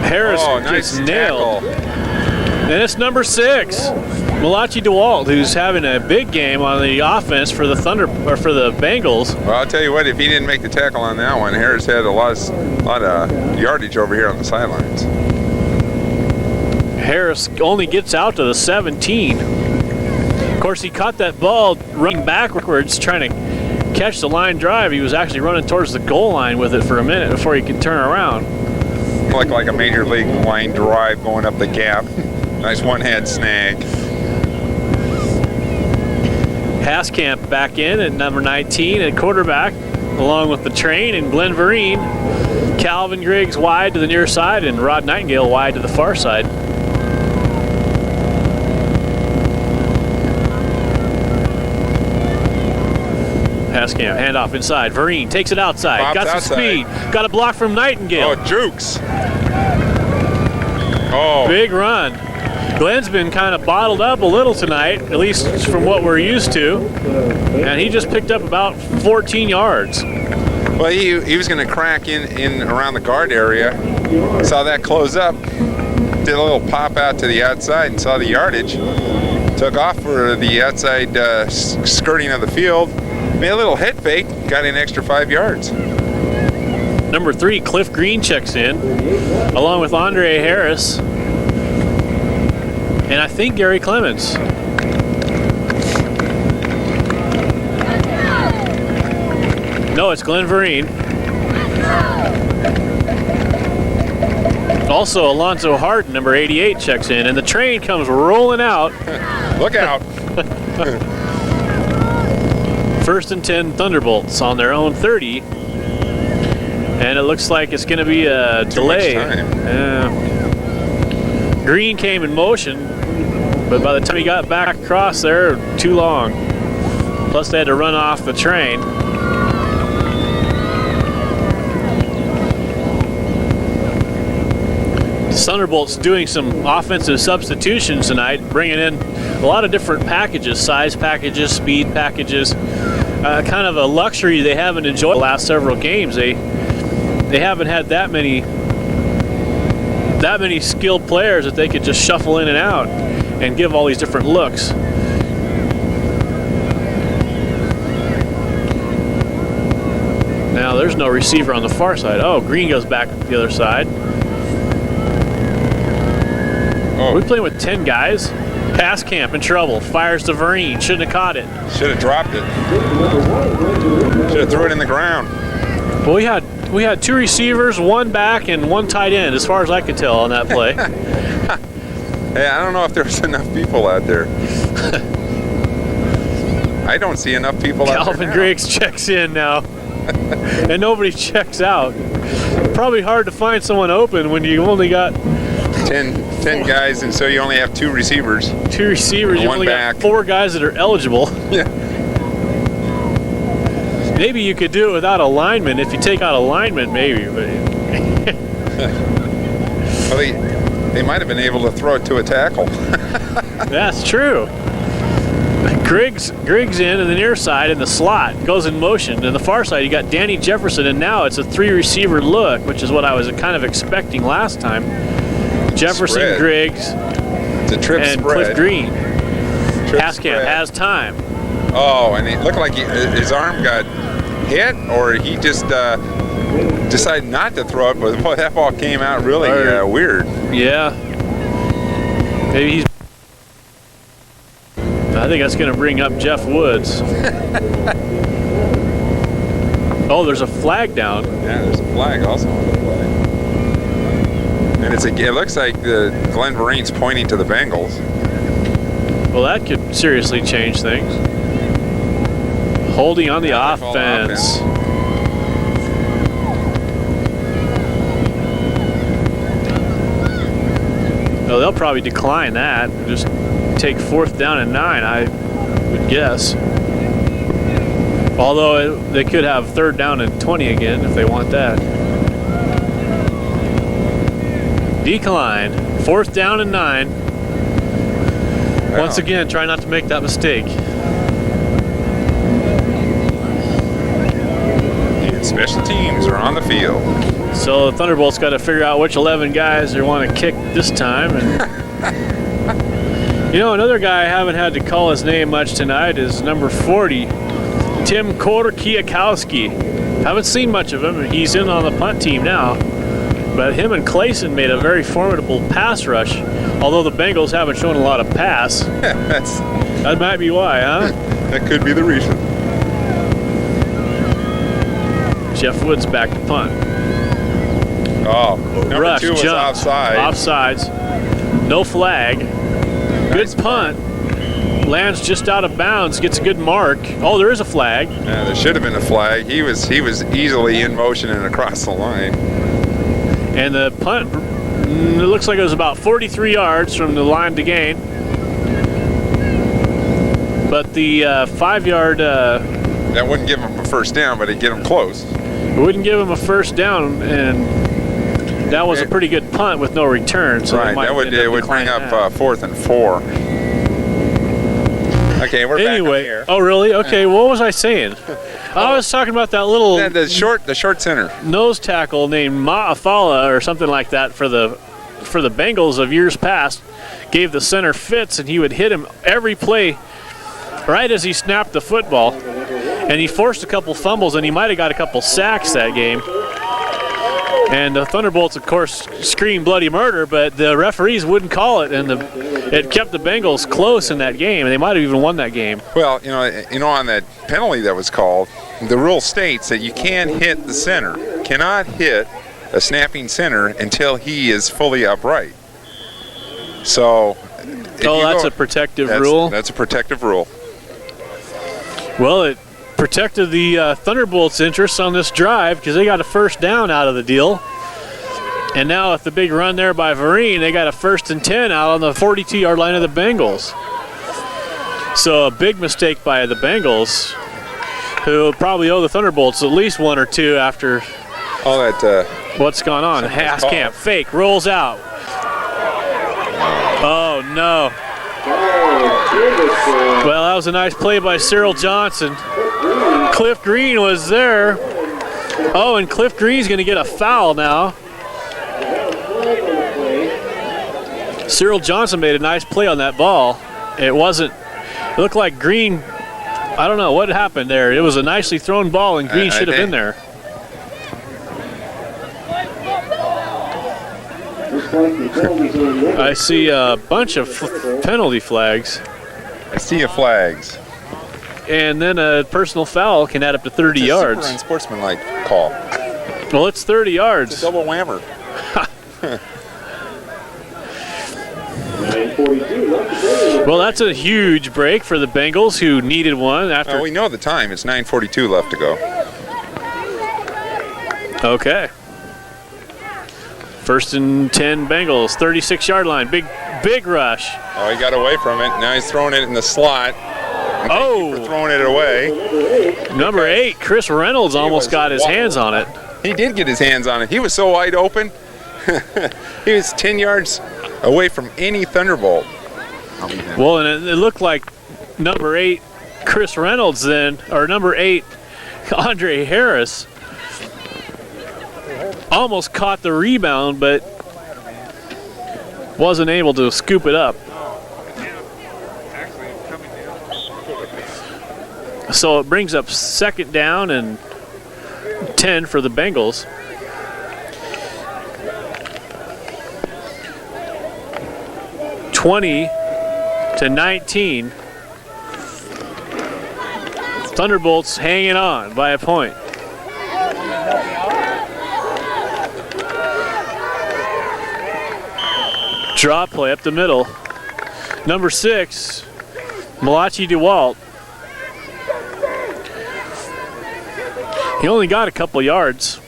Harris nice gets nailed. tackle. And it's number 6, Malachi DeWalt, who's having a big game on the offense for the Bengals. Well, I'll tell you what, if he didn't make the tackle on that one, Harris had a lot of yardage over here on the sidelines. Harris only gets out to the 17. Of course, he caught that ball running backwards, trying to catch the line drive. He was actually running towards the goal line with it for a minute before he could turn around. Looked like a major league line drive going up the gap. Nice one-hand snag. Haskamp back in at number 19 at quarterback, along with the train and Glenn Vereen. Calvin Griggs wide to the near side and Rod Nightingale wide to the far side. Haskamp, handoff inside. Vereen takes it outside. Pops got some outside. speed. Got a block from Nightingale. Oh, jukes. Oh. Big run. Glenn's been kind of bottled up a little tonight, at least from what we're used to. And he just picked up about 14 yards. Well, he was going to crack in around the guard area. Saw that close up. Did a little pop out to the outside and saw the yardage. Took off for the outside skirting of the field. Made a little head fake. Got an extra 5 yards. Number 3, Cliff Green checks in, along with Andre Harris. And I think Gary Clemens. No, it's Glenn Vereen. Also, Alonzo Harden, number 88, checks in, and the train comes rolling out. Look out. 1st and 10 Thunderbolts on their own 30. And it looks like it's going to be a delay. Green came in motion, but by the time he got back across there, too long. Plus they had to run off the train. Thunderbolts doing some offensive substitutions tonight, bringing in a lot of different packages, size packages, speed packages. Kind of a luxury they haven't enjoyed the last several games. They haven't had that many skilled players that they could just shuffle in and out and give all these different looks. Now there's no receiver on the far side. Oh, Green goes back to the other side. Oh. We're playing with 10 guys. Haskamp in trouble. Fires to Vereen. Shouldn't have caught it. Should have dropped it. Should have threw it in the ground. Well, we had 2 receivers, 1 back, and 1 tight end, as far as I could tell on that play. Hey, I don't know if there's enough people out there. I don't see enough people out there. Calvin Griggs checks in now. And nobody checks out. Probably hard to find someone open when you only got 10 guys, and so you only have 2 receivers. 2 receivers. You only got 4 guys that are eligible. Yeah. Maybe you could do it without a lineman. If you take out a lineman, maybe. But Well, they might have been able to throw it to a tackle. that's true. Griggs in the near side, and the slot goes in motion. And the far side, you got Danny Jefferson, and now it's a 3-receiver look, which is what I was kind of expecting last time. Jefferson, Spread. Griggs, It's a trip and spread. Cliff Green. Trip Haskamp spread. has time. Oh, and it looked like his arm got hit, or he just decided not to throw it, but boy, that ball came out really weird. Yeah. Maybe he's... I think that's going to bring up Jeff Woods. Oh, there's a flag down. Yeah, there's a flag also on the play. And it looks like Glenn Vereen's pointing to the Bengals. Well, that could seriously change things. Holding on the offense. Well, they'll probably decline that. Just take 4th down and 9, I would guess. Although they could have 3rd down and 20 again if they want that. Decline. 4th down and 9. Wow. Once again, try not to make that mistake. And special teams are on the field. So the Thunderbolts got to figure out which 11 guys they want to kick this time. And you know, another guy I haven't had to call his name much tonight is number 40, Tim Kiakowski. Haven't seen much of him. He's in on the punt team now. But him and Clayson made a very formidable pass rush, although the Bengals haven't shown a lot of pass. That might be why, huh? That could be the reason. Jeff Woods back to punt. Oh, number Rush, 2 was jump, offside. Offsides. No flag. Nice Good punt. Lands just out of bounds. Gets a good mark. Oh, there is a flag. Yeah, there should have been a flag. He was easily in motion and across the line. And the punt, it looks like it was about 43 yards from the line to gain. But the 5-yard... that wouldn't give him a first down, but it'd get him close. It wouldn't give him a first down, and that was a pretty good punt with no return. So right, it would bring up 4th and 4. Okay, we're back up here. Oh, really? Okay, what was I saying? I was talking about that little the short center nose tackle named Ma'afala or something like that for the Bengals of years past. Gave the center fits, and he would hit him every play right as he snapped the football. And he forced a couple fumbles, and he might have got a couple sacks that game. And the Thunderbolts, of course, screamed bloody murder, but the referees wouldn't call it, and it kept the Bengals close in that game, and they might have even won that game. Well, you know, on that penalty that was called, the rule states that you can't hit the center, cannot hit a snapping center until he is fully upright. So, that's a protective rule? That's a protective rule. Well, it protected the Thunderbolts' interests on this drive because they got a first down out of the deal. And now with the big run there by Vereen, they got a 1st and 10 out on the 42-yard line of the Bengals. So a big mistake by the Bengals, who probably owe the Thunderbolts at least 1 or 2 after all that what's gone on. Haskamp fake, rolls out. Oh, no. Well, that was a nice play by Cyril Johnson. Cliff Green was there. Oh, and Cliff Green's going to get a foul now. Cyril Johnson made a nice play on that ball. It looked like Green, I don't know what happened there. It was a nicely thrown ball, and Green should have been there. I see a bunch of penalty flags. I see flags. And then a personal foul can add up to 30 yards. Super unsportsmanlike call. Well, it's 30 yards. It's a double whammer. Well, that's a huge break for the Bengals, who needed one after. We know the time. It's 9:42 left to go. Okay. 1st and 10 Bengals, 36-yard line. Big rush. Oh, he got away from it. Now he's throwing it in the slot. Oh, for throwing it away. Number 8, Chris Reynolds almost got his hands on it. He did get his hands on it. He was so wide open. He was 10 yards away from any Thunderbolt. Well, and it looked like number 8, Chris Reynolds then, or number 8, Andre Harris, almost caught the rebound, but wasn't able to scoop it up. So it brings up 2nd down and 10 for the Bengals. (20-19). Thunderbolts hanging on by a point. Draw play up the middle. Number 6, Malachi DeWalt. He only got a couple yards.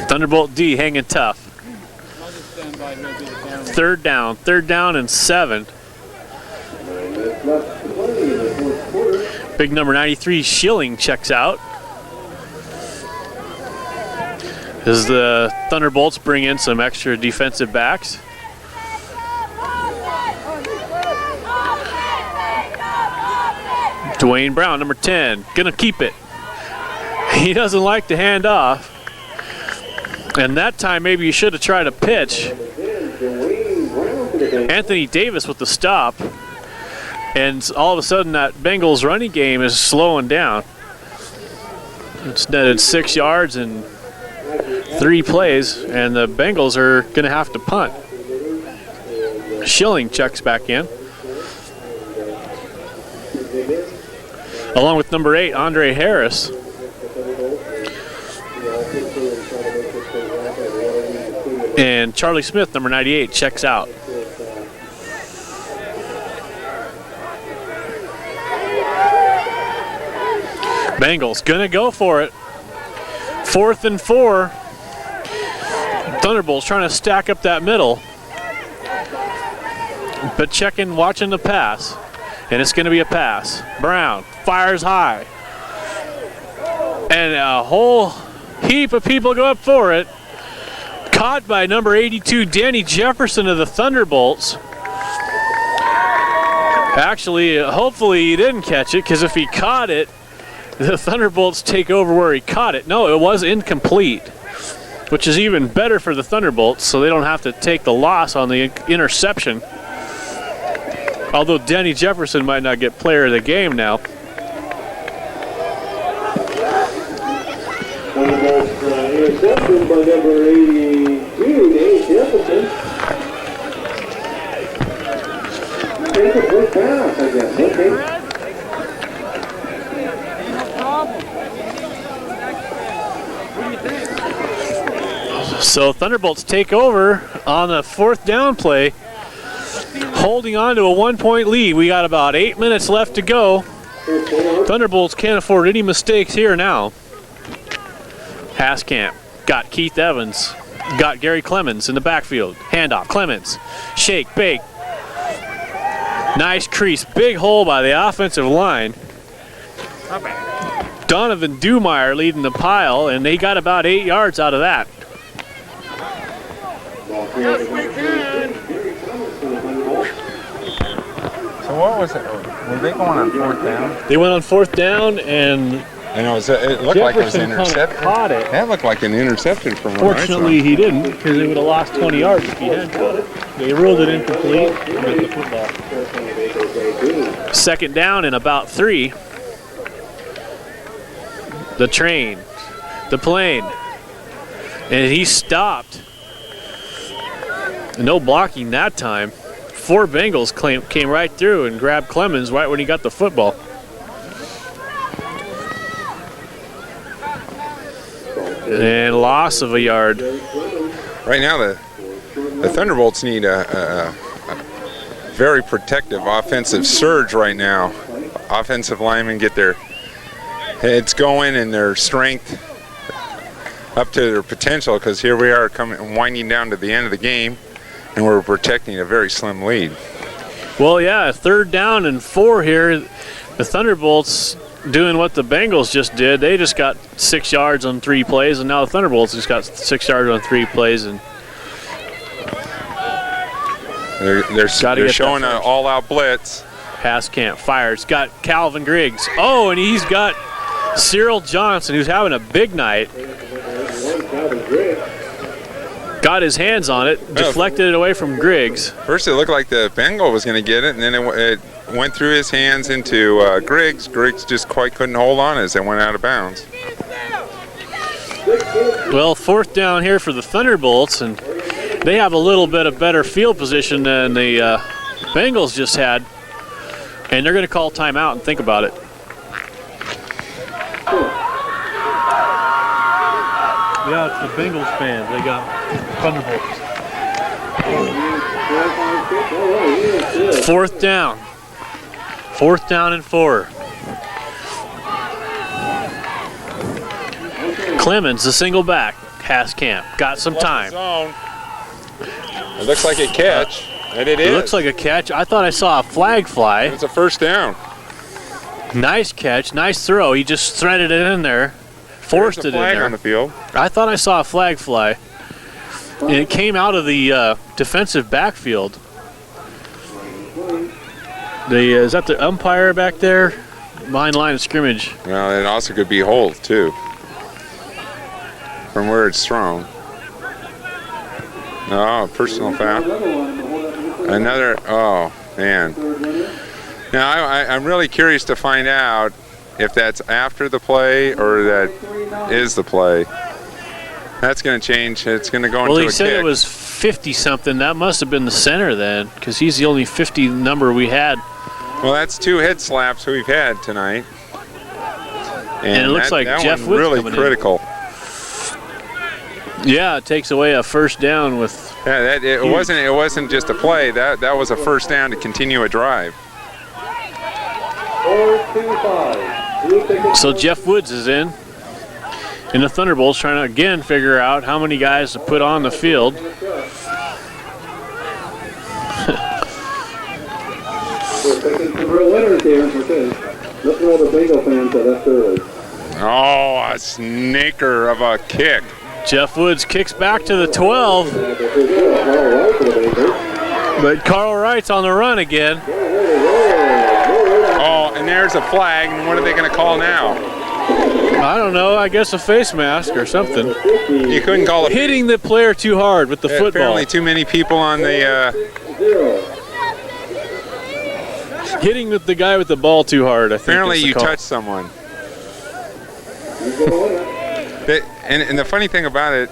Thunderbolt D hanging tough. Third down and 7. Big number 93 Schilling checks out as the Thunderbolts bring in some extra defensive backs. Dwayne Brown, number 10, gonna keep it. He doesn't like to hand off. And that time maybe you should have tried a pitch. Anthony Davis with the stop. And all of a sudden that Bengals running game is slowing down. It's netted 6 yards in 3 plays, and the Bengals are going to have to punt. Schilling checks back in, along with number 8, Andre Harris. And Charlie Smith, number 98, checks out. Bengals gonna go for it. 4th and 4. Thunderbolts trying to stack up that middle. But watching the pass. And it's gonna be a pass. Brown fires high. And a whole heap of people go up for it. Caught by number 82, Danny Jefferson of the Thunderbolts. Actually, hopefully he didn't catch it, because if he caught it, the Thunderbolts take over where he caught it. No, it was incomplete, which is even better for the Thunderbolts, so they don't have to take the loss on the interception. Although Danny Jefferson might not get player of the game now. Interception by number 82, Danny Jefferson. Take a quick pass, I guess. Okay. So Thunderbolts take over on the 4th down play, holding on to a 1-point lead. We got about 8 minutes left to go. Thunderbolts can't afford any mistakes here now. Haskamp got Keith Evans, got Gary Clemens in the backfield. Handoff, Clemens, shake, bake. Nice crease, big hole by the offensive line. Donovan Dumeyer leading the pile, and they got about 8 yards out of that. So what was it? Were they going on 4th down? They went on 4th down, and it looked like it was an interception. Caught it. That looked like an interception from what I saw. Fortunately, he didn't, because they would have lost 20 yards if he had caught it. They ruled it incomplete with the football. 2nd down and about 3. The train, the plane, and he stopped. No blocking that time. 4 Bengals came right through and grabbed Clemens right when he got the football. And loss of a yard. Right now, the Thunderbolts need a very protective offensive surge right now. Offensive linemen get their heads going and their strength up to their potential, because here we are winding down to the end of the game, and we're protecting a very slim lead. Well, yeah, 3rd down and 4 here. The Thunderbolts doing what the Bengals just did. They just got 6 yards on 3 plays, and now the Thunderbolts just got 6 yards on 3 plays. And they're showing an all-out blitz. Haskamp fires. Got Calvin Griggs. Oh, and he's got Cyril Johnson, who's having a big night. got his hands on it, deflected it away from Griggs. First it looked like the Bengal was going to get it, and then it went through his hands into Griggs. Griggs just quite couldn't hold on as it went out of bounds. Well, 4th down here for the Thunderbolts, and they have a little bit of better field position than the Bengals just had, and they're going to call timeout and think about it. Yeah, it's the Bengals fans. They got Thunderbolts. 4th down. 4th down and 4. Clemens, the single back. Haskamp got some time. It looks like a catch, and it is. It looks like a catch. I thought I saw a flag fly. It's a first down. Nice catch, nice throw. He just threaded it in there, forced it in there. On the field. I thought I saw a flag fly, and it came out of the defensive backfield. Is that the umpire back there? Behind line of scrimmage. Well, it also could be hold too, from where it's thrown. Oh, personal foul. Another. Oh man. Now I'm really curious to find out if that's after the play or that is the play. That's going to change. It's going to go into a kick. Well, he said it was 50-something. That must have been the center then, because he's the only 50 number we had. Well, that's 2 head slaps we've had tonight. And it looks like that Jeff one Wood's really coming critical. Yeah, it takes away a first down with. Yeah, it wasn't just a play. That was a first down to continue a drive. So Jeff Woods is in. And the Thunderbolts trying to again figure out how many guys to put on the field. Oh, a snaker of a kick. Jeff Woods kicks back to the 12. But Carl Wright's on the run again. Oh, and there's a flag. And what are they going to call now? I don't know. I guess a face mask or something. You couldn't call it. Hitting the player too hard with the football. Apparently too many people on the... Hitting the guy with the ball too hard, I think. Apparently you touched someone. And the funny thing about it,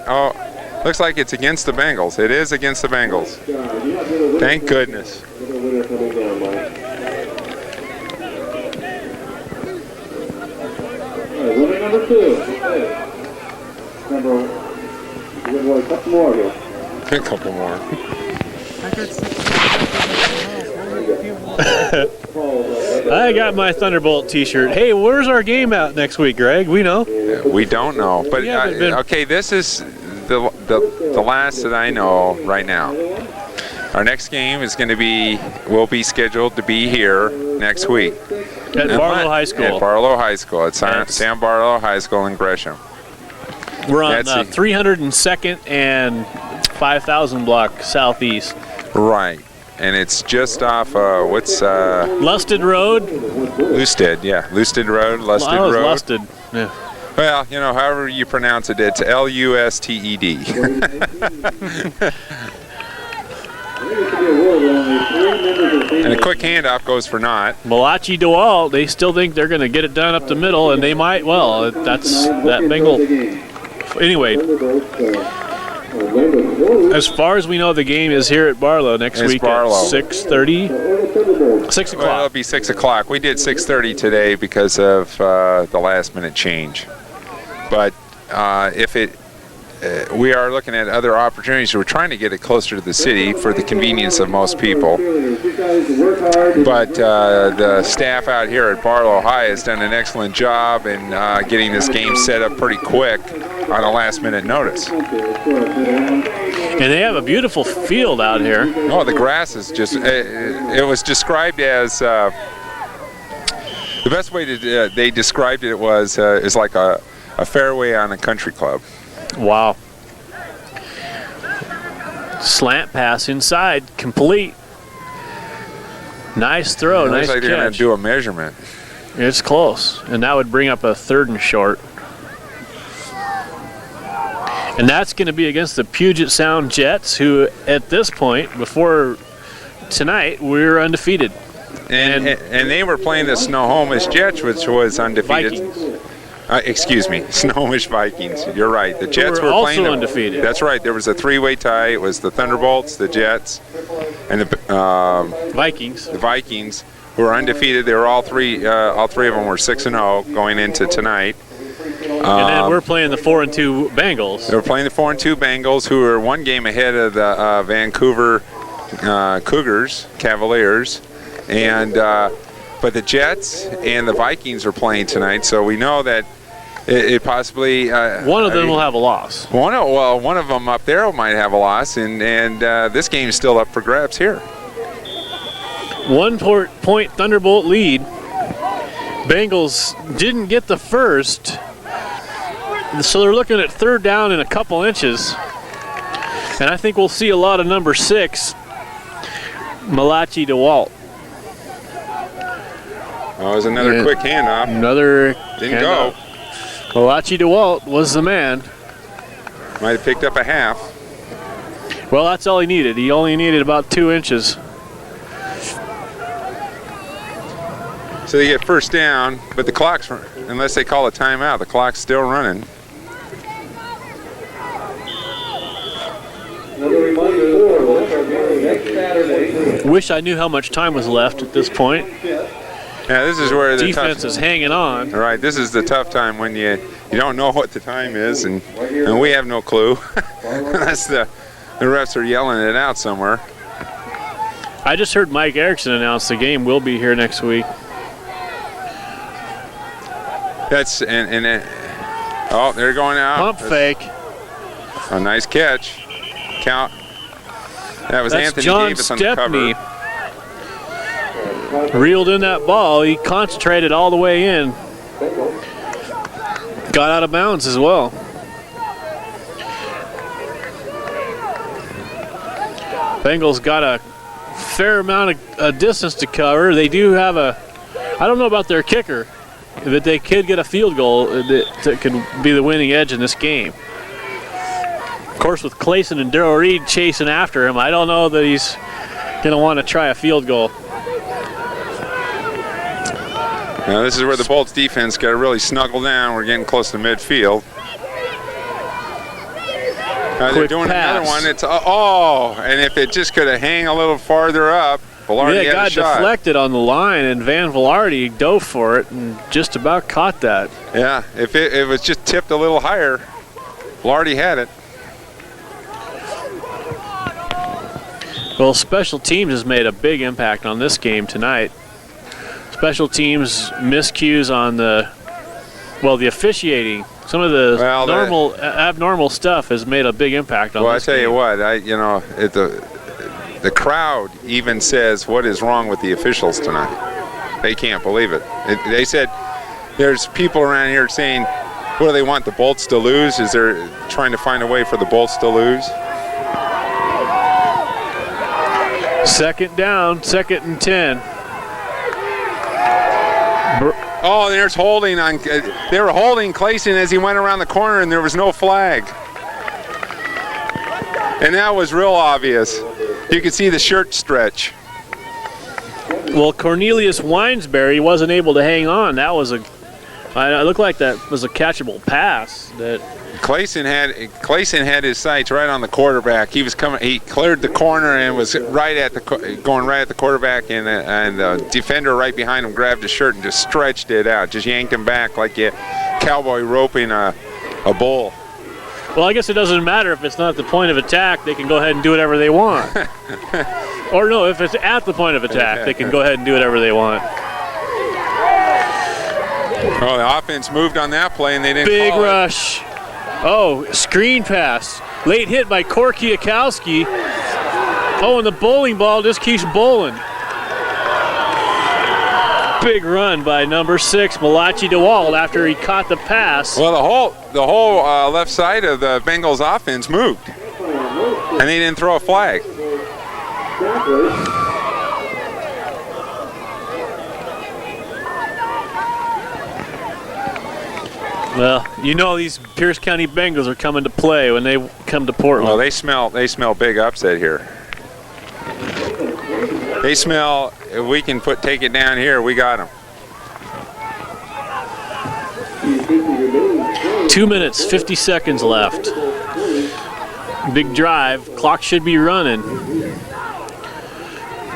looks like it's against the Bengals. It is against the Bengals. Thank goodness. Number 2. A couple more here. A couple more. I got my Thunderbolt t-shirt. Hey, where's our game out next week, Greg? We know. We don't know. But okay, this is the last that I know right now. Our next game is going to will be scheduled to be here next week. At Barlow High School. At Barlow High School. At Sam Barlow High School in Gresham. We're on 302nd and 5000 block southeast. Right. And it's just off, Lusted Road? Lusted, yeah. Lusted Road, Lusted Road. Lusted, yeah. Well, however you pronounce it, it's Lusted. And a quick handoff goes for naught. Malachi DeWalt, they still think they're going to get it done up the middle, and they might. Well, that's that Bengal. Anyway, as far as we know, the game is here at Barlow next week at 6:30. 6 o'clock. Well, it'll be 6 o'clock. We did 6:30 today because of the last-minute change. But we are looking at other opportunities. We're trying to get it closer to the city for the convenience of most people. But the staff out here at Barlow High has done an excellent job in getting this game set up pretty quick on a last-minute notice. And they have a beautiful field out here. Oh, the grass is just, it was described as, the best way they described it was is like a fairway on a country club. Wow. Slant pass inside, complete. Nice throw, nice catch. Looks like they're going to do a measurement. It's close, and that would bring up a 3rd and short. And that's going to be against the Puget Sound Jets, who at this point, before tonight, we're undefeated. And they were playing the Snohomish Jets, which was undefeated. Vikings. Excuse me, Snohomish Vikings. You're right. The Jets were also playing undefeated. That's right. There was a three-way tie. It was the Thunderbolts, the Jets, and the Vikings. The Vikings, who were undefeated. They were all three of them were 6-0 going into tonight. And then we're playing the 4-2 Bengals. They were playing the 4-2 Bengals, who are one game ahead of the Vancouver Cougars, Cavaliers, and but the Jets and the Vikings are playing tonight. So we know that it possibly one of them will have a loss. One of them up there might have a loss, and this game is still up for grabs here. 1 point Thunderbolt lead. Bengals didn't get the first, so they're looking at third down and a couple inches. And I think we'll see a lot of number 6, Malachi DeWalt. Oh, it was another quick handoff. Another didn't go. Malachi DeWalt was the man. Might have picked up a half. Well, that's all he needed. He only needed about 2 inches. So they get first down, but the clock's, unless they call a timeout, the clock's still running. Another reminder, next Saturday. Wish I knew how much time was left at this point. Yeah, this is where the defense is hanging on. All right, this is the tough time when you don't know what the time is, and we have no clue unless the refs are yelling it out somewhere. I just heard Mike Erickson announce the game will be here next week. That's oh, they're going out. Pump fake. A nice catch. Count. That was That's Anthony John Davis Stepney. on the cover. Reeled in that ball. He concentrated all the way in. Got out of bounds as well. Bengals got a fair amount of distance to cover. They do have I don't know about their kicker, but they could get a field goal that could be the winning edge in this game. Of course, with Clayson and Darrell Reed chasing after him, I don't know that he's going to want to try a field goal. Now this is where the Bolts defense got to really snuggle down. We're getting close to midfield. They're doing another one. It's and if it just could have hang a little farther up, Velarde had a shot. It got deflected on the line, and Van Velarde dove for it and just about caught that. Yeah, if it was just tipped a little higher, Velarde had it. Well, special teams has made a big impact on this game tonight. Special teams miscues on the officiating. Some of the abnormal stuff has made a big impact on this game. Well, I tell you what, the crowd even says, what is wrong with the officials tonight? They can't believe it. They said there's people around here saying, what do they want, the Bolts to lose? Is they're trying to find a way for the Bolts to lose? Second down, 2nd and 10. Oh, there's holding on. They were holding Clayson as he went around the corner, and there was no flag. And that was real obvious. You could see the shirt stretch. Well, Cornelius Winesberry wasn't able to hang on. That was it looked like that was a catchable pass. That Clayson had his sights right on the quarterback. He was coming. He cleared the corner and was going right at the quarterback, and the defender right behind him grabbed his shirt and just stretched it out, just yanked him back like a cowboy roping a bull. Well, I guess it doesn't matter if it's not the point of attack. They can go ahead and do whatever they want. Or no, if it's at the point of attack, they can go ahead and do whatever they want. Oh, the offense moved on that play, and they didn't Big call rush. Oh, screen pass. Late hit by Korkiakowski. Oh, and the bowling ball just keeps bowling. Big run by number 6, Malachi DeWalt, after he caught the pass. Well, the whole left side of the Bengals offense moved, and they didn't throw a flag. Well, you know these Pierce County Bengals are coming to play when they come to Portland. Well, they smell big upset here. They smell, if we can take it down here, we got them. 2 minutes, 50 seconds left. Big drive. Clock should be running.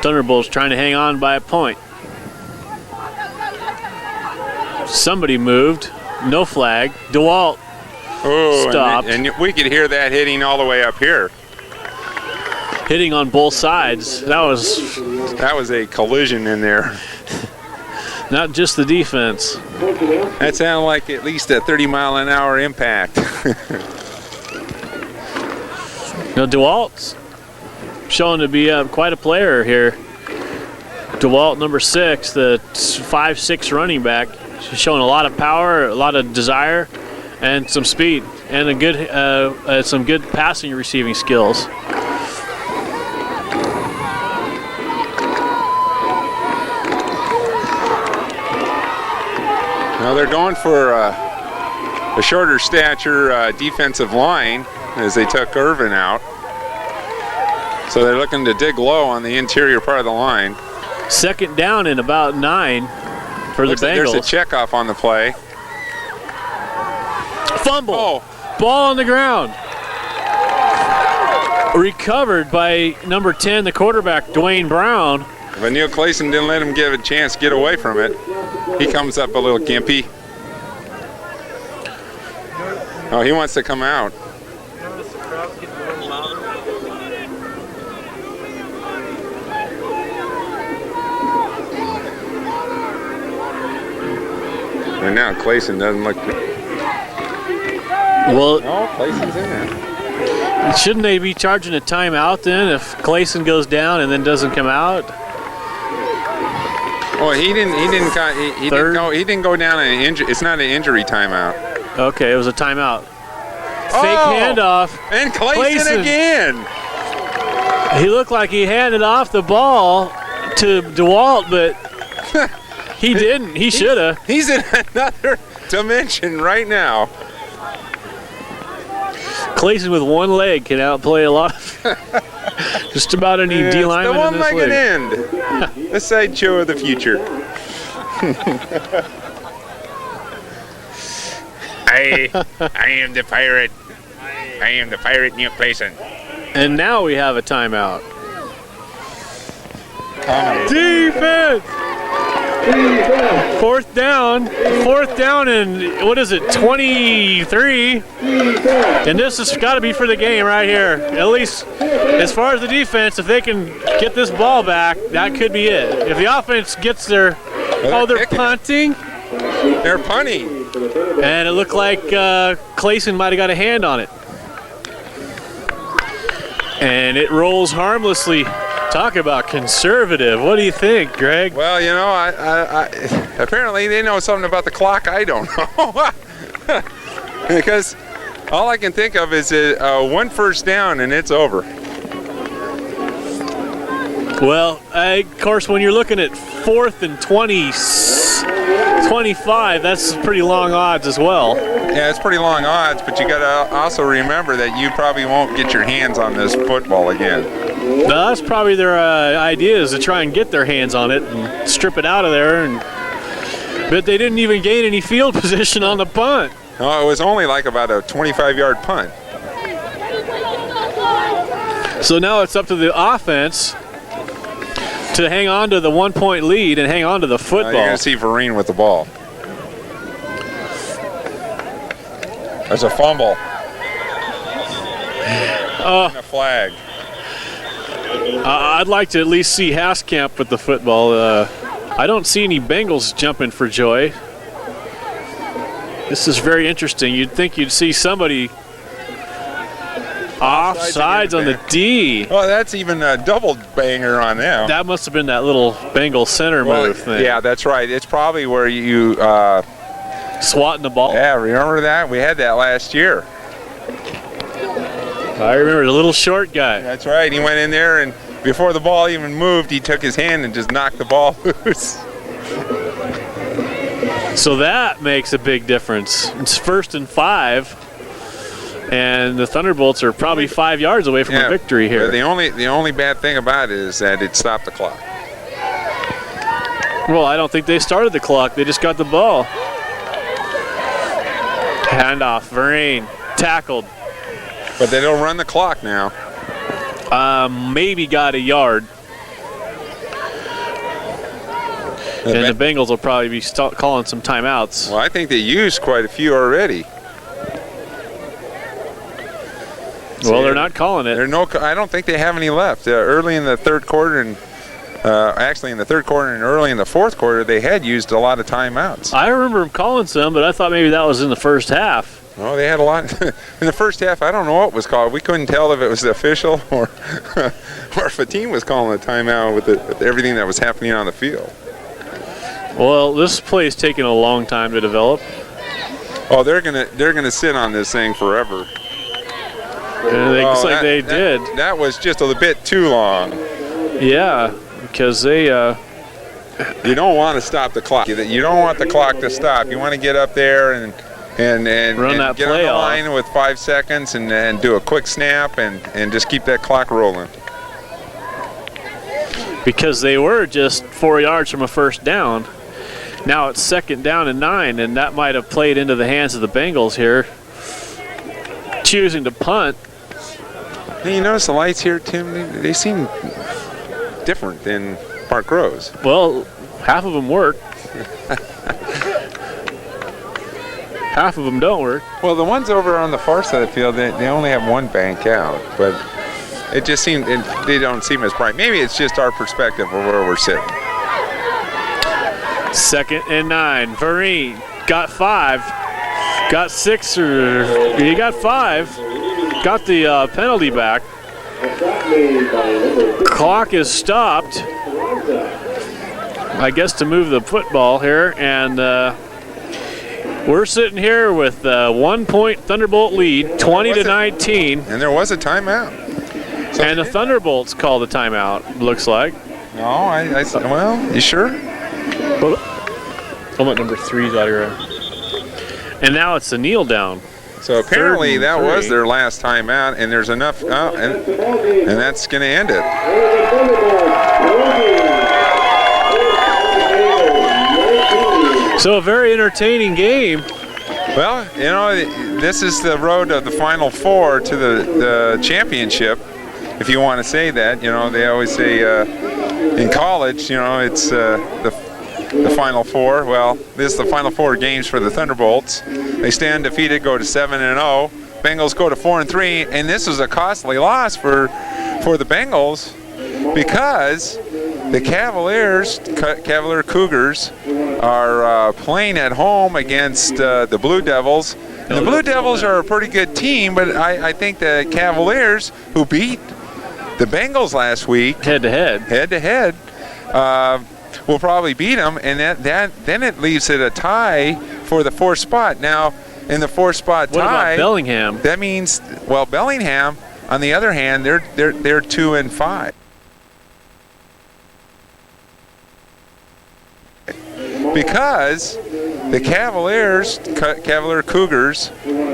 Thunderbolts trying to hang on by a point. Somebody moved. No flag. DeWalt stopped. And we could hear that hitting all the way up here. Hitting on both sides. That was a collision in there. not just the defense. That sounded like at least a 30-mile-an-hour impact. Now DeWalt's showing to be quite a player here. DeWalt, number 6, the 5'6" running back. She's showing a lot of power, a lot of desire, and some speed, and a good, some good passing and receiving skills. Now they're going for a shorter stature defensive line as they took Irvin out. So they're looking to dig low on the interior part of the line. Second down and about 9 for the Bengals. There's a checkoff on the play. Fumble. Oh. Ball on the ground. Recovered by number 10, the quarterback, Dwayne Brown. But Neil Clayson didn't let him give a chance to get away from it. He comes up a little gimpy. Oh, he wants to come out. And now Clayson doesn't look. Well, no, Clayson's in there. Shouldn't they be charging a timeout then if Clayson goes down and then doesn't come out? Well, he didn't go down an injury. It's not an injury timeout. Okay, it was a timeout. Fake handoff. And Clayson again. He looked like he handed off the ball to DeWalt, but he didn't. He should have. He's in another dimension right now. Clayson with one leg can outplay a lot of just about any D lineman in this league. The one-legged end. The sideshow of the future. I am the pirate. I am the pirate Neil Clayson. And now we have a timeout. Defense! Fourth down and what is it, 23? And this has got to be for the game right here. At least as far as the defense, if they can get this ball back, that could be it. If the offense gets their, they're punting. They're punting. And it looked like Clayson might have got a hand on it. And it rolls harmlessly. Talk about conservative. What do you think, Greg? Well, you know, I apparently they know something about the clock I don't know. Because all I can think of is one first down and it's over. Well, of course, when you're looking at 4th and 25, that's pretty long odds as well. Yeah, it's pretty long odds, but you got to also remember that you probably won't get your hands on this football again. No, that's probably their idea, is to try and get their hands on it and strip it out of there. But they didn't even gain any field position on the punt. No, it was only like about a 25-yard punt. So now it's up to the offense to hang on to the 1-point lead and hang on to the football. You're going to see Vereen with the ball. There's a fumble. And a flag. I'd like to at least see Haskamp with the football. I don't see any Bengals jumping for joy. This is very interesting. You'd think you'd see somebody offsides on the D. Well, that's even a double banger on them. That must have been that little Bengal center move thing. Yeah, that's right. It's probably where you swatting the ball. Yeah, remember that? We had that last year. I remember the little short guy. That's right. He went in there, and before the ball even moved, he took his hand and just knocked the ball loose. So that makes a big difference. It's 1st and 5, and the Thunderbolts are probably 5 yards away from a victory here. The only bad thing about it is that it stopped the clock. Well, I don't think they started the clock. They just got the ball. Handoff, Vereen, tackled. But they don't run the clock now. Maybe got a yard. And the Bengals will probably be calling some timeouts. Well, I think they used quite a few already. Well, they're not calling it. I don't think they have any left. Early in the third quarter and actually in the third quarter and early in the fourth quarter, they had used a lot of timeouts. I remember them calling some, but I thought maybe that was in the first half. Oh, they had a lot. In the first half, I don't know what was called. We couldn't tell if it was the official or if a team was calling a timeout with everything that was happening on the field. Well, this play is taking a long time to develop. Oh, they're gonna sit on this thing forever. And it looks like they did. That was just a bit too long. Yeah, because they. You don't want to stop the clock. You don't want the clock to stop. You want to get up there and run that get play on the off. line with 5 seconds and do a quick snap and just keep that clock rolling. Because they were just 4 yards from a first down. Now it's 2nd down and 9, and that might have played into the hands of the Bengals here, choosing to punt. Hey, you notice the lights here, Tim? They seem different than Park Rose. Well, half of them work. Half of them don't work. Well, the ones over on the far side of the field, they only have one bank out, but it just seems they don't seem as bright. Maybe it's just our perspective of where we're sitting. 2nd and 9. Vereen got 5. Got 6 or he got 5. Got the penalty back. Clock is stopped. I guess to move the football here, and we're sitting here with a 1-point Thunderbolt lead, 20-19. And there was a timeout. So and the Thunderbolts called the timeout, looks like. No, I said, well, you sure? I'm at number 3's out here. And now it's a kneel down. So apparently that was their last timeout, and there's enough, and that's going to end it. So a very entertaining game. Well, you know, this is the road of the Final Four to the championship, if you want to say that. You know, they always say in college, you know, it's the Final Four. Well, this is the Final Four games for the Thunderbolts. They stay undefeated, go to 7-0. Bengals go to 4-3, and this is a costly loss for the Bengals because the Cavalier Cougars are playing at home against the Blue Devils. And the Blue Devils are a pretty good team, but I think the Cavaliers, who beat the Bengals last week head-to-head, will probably beat them, and then it leaves it a tie for the 4th spot. Now, in the 4th spot tie, what about Bellingham? That means, well, Bellingham, on the other hand, they're 2-5. Because the Cavalier Cougars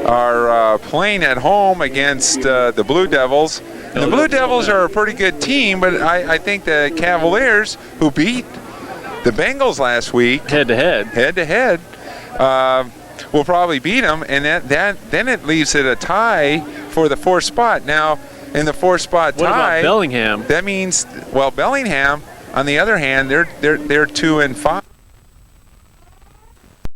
are playing at home against the Blue Devils. And the Blue Devils are a pretty good team, but I think the Cavaliers, who beat the Bengals last week head-to-head, will probably beat them, and then it leaves it a tie for the 4th spot. Now, in the 4th spot tie, what about Bellingham? That means, well, Bellingham, on the other hand, they're 2-5.